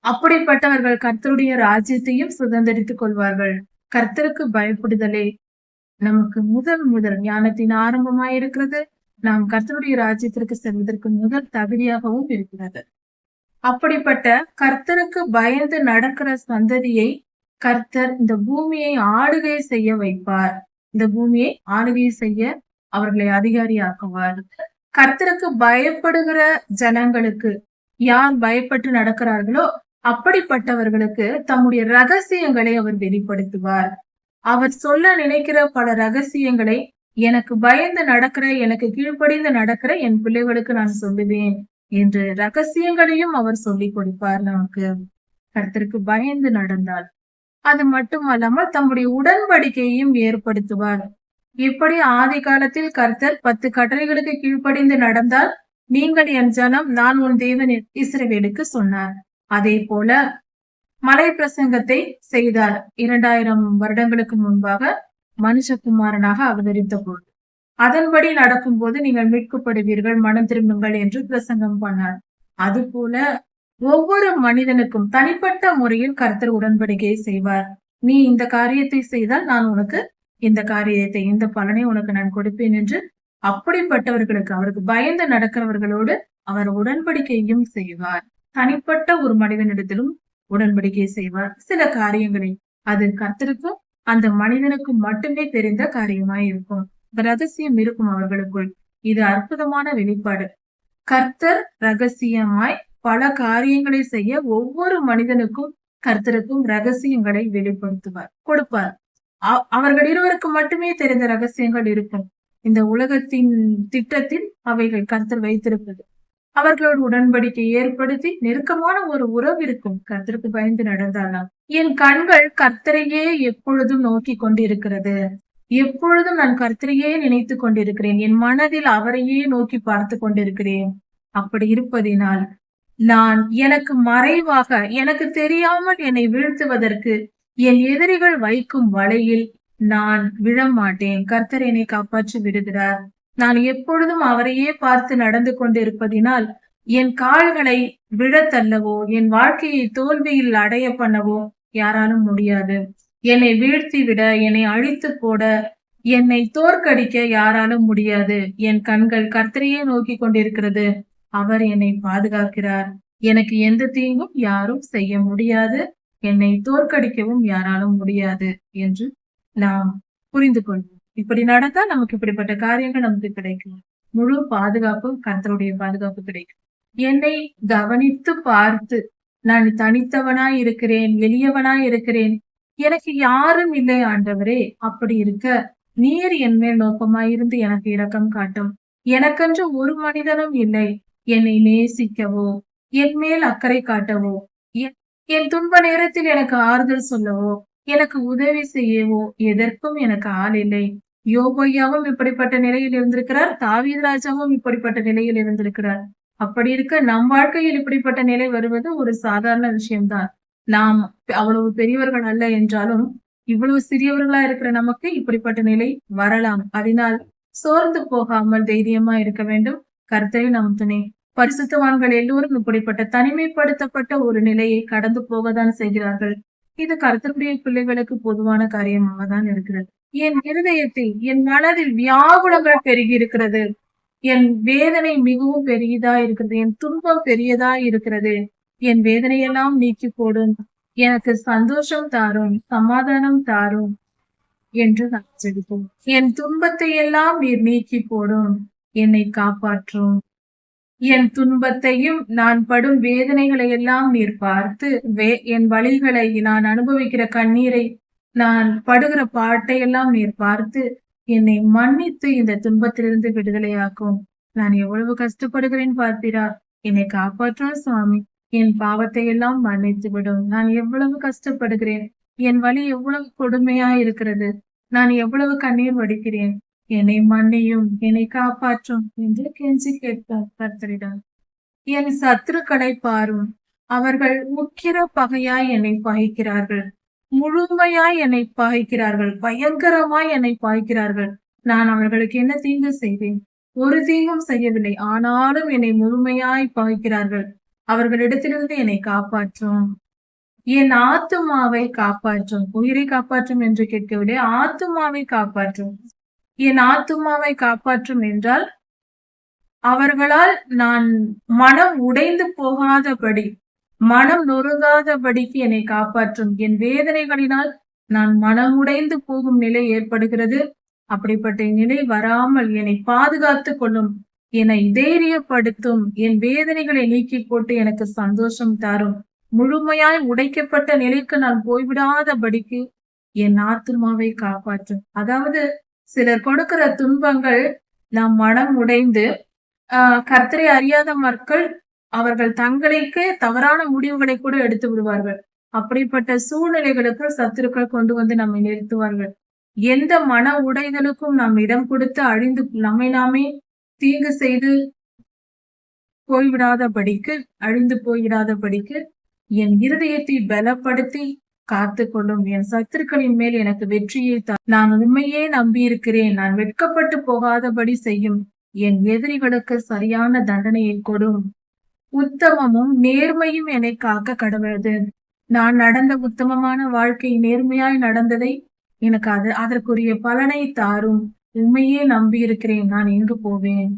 அப்படிப்பட்டவர்கள் கர்த்தருடைய ராஜ்யத்தையும் சுதந்திரித்துக் கொள்வார்கள். கர்த்தருக்கு பயப்படுதலே நமக்கு முதல் ஞானத்தின் ஆரம்பமாய் இருக்கிறது. நாம் கர்த்தருடைய ராஜ்யத்திற்கு செல்வதற்கு முதல் தகுதியாகவும் இருக்கிறது. அப்படிப்பட்ட கர்த்தருக்கு பயந்து நடக்கிற சந்ததியை கர்த்தர் இந்த பூமியை ஆளுகை செய்ய வைப்பார். இந்த பூமியை ஆளுகை செய்ய அவர்களை அதிகாரியாக்குவார். கர்த்தருக்கு பயப்படுகிற ஜனங்களுக்கு, யார் பயப்பட்டு நடக்கிறார்களோ அப்படிப்பட்டவர்களுக்கு தம்முடைய ரகசியங்களை அவர் வெளிப்படுத்துவார். அவர் சொல்ல நினைக்கிற பல ரகசியங்களை எனக்கு பயந்து நடக்கிற, எனக்கு கீழ்ப்படிந்து நடக்கிற என் பிள்ளைகளுக்கு நான் சொல்லுவேன் என்று ரகசியங்களையும் அவர் சொல்லிக் கொடுப்பார் நமக்கு. கர்த்தருக்கு பயந்து நடந்தால் அது மட்டுமல்லாமல் தம்முடைய உடன்படிக்கையையும் ஏற்படுத்துவார். இப்படி ஆதி காலத்தில் கர்த்தர் 10 கட்டளைகளுக்கு கீழ்ப்படிந்து நடந்தால் நீங்கள் என் ஜனம், நான் உன் தேவன் இஸ்ரவேலுக்கு சொன்னார். அதே போல மலை பிரசங்கத்தை செய்தார் 2000 வருடங்களுக்கு முன்பாக மனுஷகுமாரனாக அவதரித்த போது. அதன்படி நடக்கும் போது நீங்கள் மீட்கப்படுவீர்கள், மனம் திரும்புங்கள் என்று பிரசங்கம் பண்ணார். அது போல ஒவ்வொரு மனிதனுக்கும் தனிப்பட்ட முறையில் கர்த்தர் உடன்படிக்கையை செய்வார். நீ இந்த காரியத்தை செய்தால் நான் உனக்கு இந்த காரியத்தை, இந்த பலனை உனக்கு நான் கொடுப்பேன் என்று அப்படிப்பட்டவர்களுக்கு, அவருக்கு பயந்து நடக்கிறவர்களோடு அவர் உடன்படிக்கையும் செய்வார். தனிப்பட்ட ஒரு மனிதனிடத்திலும் உடன்படிக்கை செய்வார். சில காரியங்களை அது கர்த்தருக்கும் அந்த மனிதனுக்கும் மட்டுமே தெரிந்த காரியமாய் இருக்கும். ரகசியம் இருக்கும் அவர்களுக்குள். இது அற்புதமான வெளிப்பாடு. கர்த்தர் ரகசியமாய் பல காரியங்களை செய்ய ஒவ்வொரு மனிதனுக்கும் கர்த்தருக்கும் ரகசியங்களை வெளிப்படுத்துவார், கொடுப்பார். அவர்கள் இருவருக்கு மட்டுமே தெரிந்த ரகசியங்கள் இருக்கும். இந்த உலகத்தின் திட்டத்தில் அவைகள் கர்த்தர் வைத்திருப்பது. அவர்களோடு உடன்படிக்கை ஏற்படுத்தி நெருக்கமான ஒரு உறவு இருக்கும். கர்த்தருக்கு பயந்து நடந்தாலாம். என் கண்கள் கர்த்தரையே எப்பொழுதும் நோக்கி கொண்டிருக்கிறது. எப்பொழுதும் நான் கர்த்தரையே நினைத்து கொண்டிருக்கிறேன். என் மனதில் அவரையே நோக்கி பார்த்து கொண்டிருக்கிறேன். அப்படி இருப்பதினால் நான் எனக்கு மறைவாக, எனக்கு தெரியாமல் என்னை வீழ்த்துவதற்கு என் எதிரிகள் வைக்கும் வலையில் நான் விழமாட்டேன். கர்த்தர் என்னை காப்பாற்றி விடுகிறார். நான் எப்பொழுதும் அவரையே பார்த்து நடந்து கொண்டிருப்பதினால் என் கால்களை விழத்தள்ளவோ, என் வாழ்க்கையை தோல்வியில் அடைய பண்ணவோ யாராலும் முடியாது. என்னை வீழ்த்தி விட, என்னை அழித்து போட, என்னை தோற்கடிக்க யாராலும் முடியாது. என் கண்கள் கர்த்தரையே நோக்கி கொண்டிருக்கிறது. அவர் என்னை பாதுகாக்கிறார். எனக்கு எந்த தீங்கும் யாரும் செய்ய முடியாது. என்னை தோற்கடிக்கவும் யாராலும் முடியாது என்று நாம் புரிந்து கொள்வோம். இப்படி நடந்தா நமக்கு இப்படிப்பட்ட காரியங்கள் நமக்கு கிடைக்கும். முழு பாதுகாப்பு, கர்த்தருடைய பாதுகாப்பு கிடைக்கும். என்னை கவனித்து பார்த்து, நான் தனித்தவனாய் இருக்கிறேன், எளியவனாய் இருக்கிறேன், எனக்கு யாரும் இல்லை ஆண்டவரே, அப்படி இருக்க நீர் என் மேல் நோக்கமாயிருந்து எனக்கு இரக்கம் காட்டும். எனக்கென்று ஒரு மனிதனும் இல்லை என்னை நேசிக்கவோ, என் மேல் அக்கறை காட்டவோ, என் துன்ப நேரத்தில் எனக்கு ஆறுதல் சொல்லவோ, எனக்கு உதவி செய்யவோ எதற்கும் எனக்கு ஆள் இல்லை. யோபையாவும் இப்படிப்பட்ட நிலையில் இருந்திருக்கிறார். தாவீது ராஜாவும் இப்படிப்பட்ட நிலையில் இருந்திருக்கிறார். அப்படி இருக்க நம் வாழ்க்கையில் இப்படிப்பட்ட நிலை வருவது ஒரு சாதாரண விஷயம்தான். நாம் அவ்வளவு பெரியவர்கள் அல்ல என்றாலும் இவ்வளவு சிறியவர்களா இருக்கிற நமக்கு இப்படிப்பட்ட நிலை வரலாம். அதனால் சோர்ந்து போகாமல் தைரியமா இருக்க வேண்டும். கர்த்தரை நம் துணை. பரிசுத்தவான்கள் எல்லோரும் இப்படிப்பட்ட தனிமைப்படுத்தப்பட்ட ஒரு நிலையை கடந்து போகத்தான் செய்கிறார்கள். இது கர்த்தருடைய பிள்ளைகளுக்கு பொதுவான காரியமாக தான் இருக்கிறது. என் இருதயத்தில், என் மனதில் வியாகுலங்கள் பெருகி இருக்கிறது. என் வேதனை மிகவும் பெரியதா இருக்கிறது. என் துன்பம் பெரியதா இருக்கிறது. என் வேதனையெல்லாம் நீக்கி போடும். எனக்கு சந்தோஷம் தாரும், சமாதானம் தாரும் என்று நான் ஜெபிப்போம். என் துன்பத்தை எல்லாம் நீர் நீக்கி போடும், என்னை காப்பாற்றும். என் துன்பத்தையும் நான் படும் வேதனைகளை எல்லாம் நீர் பார்த்து, என் வலிகளை, நான் அனுபவிக்கிற கண்ணீரை, நான் படுகிற பாட்டை எல்லாம் நீர் பார்த்து என்னை மன்னித்து இந்த துன்பத்திலிருந்து விடுதலையாக்கும். நான் எவ்வளவு கஷ்டப்படுகிறேன் பார்த்தீரா? என்னை காப்பாற்றும் சுவாமி. என் பாவத்தை எல்லாம் மன்னித்து விடும். நான் எவ்வளவு கஷ்டப்படுகிறேன். என் வலி எவ்வளவு கொடுமையா இருக்கிறது. நான் எவ்வளவு கண்ணீர் வடிக்கிறேன். என்னை மன்னியும், என்னை காப்பாற்றும் என்று கெஞ்சி கேட்பார் கர்த்தரிடம். என் சத்துருக்களை பாரும். அவர்கள் உக்கிர பகையாய் என்னை பகைக்கிறார்கள். முழுமையாய் என்னை பாய்க்கிறார்கள், பயங்கரமாய் என்னை பாய்க்கிறார்கள். நான் அவர்களுக்கு என்ன தீங்கு செய்தேன்? ஒரு தீங்கும் செய்யவில்லை. ஆனாலும் என்னை முழுமையாய் பாய்க்கிறார்கள். அவர்களிடத்திலிருந்து என்னை காப்பாற்றும். என் ஆத்துமாவை காப்பாற்றும். உயிரை காப்பாற்றும் என்று கேட்கவில்லை, ஆத்துமாவை காப்பாற்றும். என் ஆத்துமாவை காப்பாற்றும் என்றால் அவர்களால் நான் மனம் உடைந்து போகாதபடி, மனம் நொறுங்காதபடிக்கு என்னை காப்பாற்றும். என் வேதனைகளினால் நான் மனம் உடைந்து போகும் நிலை ஏற்படுகிறது. அப்படிப்பட்ட நிலை வராமல் என்னை பாதுகாத்துக் கொள்ளும், என்னை தைரியப்படுத்தும், என் வேதனைகளை நீக்கி போட்டு எனக்கு சந்தோஷம் தரும். முழுமையாய் உடைக்கப்பட்ட நிலைக்கு நான் போய்விடாதபடிக்கு என் ஆத்துமாவை காப்பாற்றும். அதாவது சிலர் கொடுக்கிற துன்பங்கள் நாம் மனம் உடைந்து கர்த்தரை அறியாத மக்கள் அவர்கள் தங்களுக்கு தவறான முடிவுகளை கூட எடுத்து விடுவார்கள். அப்படிப்பட்ட சூழ்நிலைகளுக்கு சத்துருக்கள் கொண்டு வந்து நம்மை நிறுத்துவார்கள். எந்த மன உடைதலுக்கும் நாம் இடம் கொடுத்து அழிந்து நம்மை நாமே தீங்கு செய்து போய்விடாதபடிக்கு, அழிந்து போய்விடாதபடிக்கு என் இருதயத்தை பலப்படுத்தி காத்து கொள்ளும். என் சத்துருக்களின் மேல் எனக்கு வெற்றியை நான் உண்மையே நம்பியிருக்கிறேன். நான் வெட்கப்பட்டு போகாதபடி செய்யும். என் எதிரிகளுக்கு சரியான தண்டனையை கொடும். உத்தமமும் நேர்மையும் என்னை காக்க கடவுளது. நான் நடந்த உத்தமமான வாழ்க்கை, நேர்மையாய் நடந்ததை எனக்கு அதற்குரிய பலனை தாரும். உண்மையே நம்பி இருக்கிறேன். நான் எங்கு போவேன்?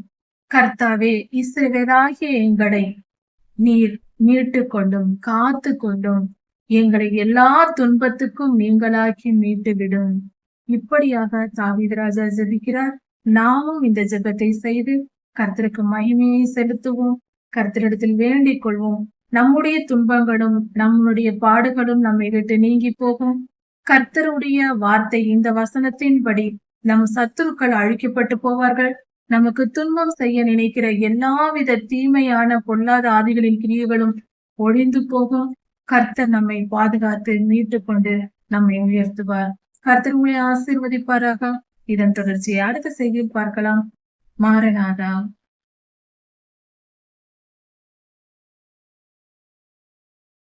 கர்த்தாவே, இஸ்ரவேலாகிய எங்களை நீர் மீட்டு கொண்டும் காத்து கொண்டும் எங்களை எல்லா துன்பத்துக்கும் நீங்களாக்கி மீட்டு விடும். இப்படியாக தாவீது ராஜா ஜெபிக்கிறார். நாமும் இந்த ஜெபத்தை செய்து கர்த்தருக்கு மகிமையை செலுத்துவோம். கர்த்தரிடத்தில் வேண்டிக் கொள்வோம். நம்முடைய துன்பங்களும் நம்முடைய பாடுகளும் நம்மை விட்டு நீங்கி போகும். கர்த்தருடைய வார்த்தை இந்த வசனத்தின்படி நம் சத்துருக்கள் அழிக்கப்பட்டு போவார்கள். நமக்கு துன்பம் செய்ய நினைக்கிற எல்லாவித தீமையான பொல்லாத ஆவிகளின் கிரியைகளும் ஒழிந்து போகும். கர்த்தர் நம்மை பாதுகாத்து மீட்டு கொண்டு நம்மை உயர்த்துவார். கர்த்தர் உங்களை ஆசீர்வதிப்பாராக. இதன் தொடர்ச்சியை அடுத்த செய்தியில் பார்க்கலாம். மாரநாதா.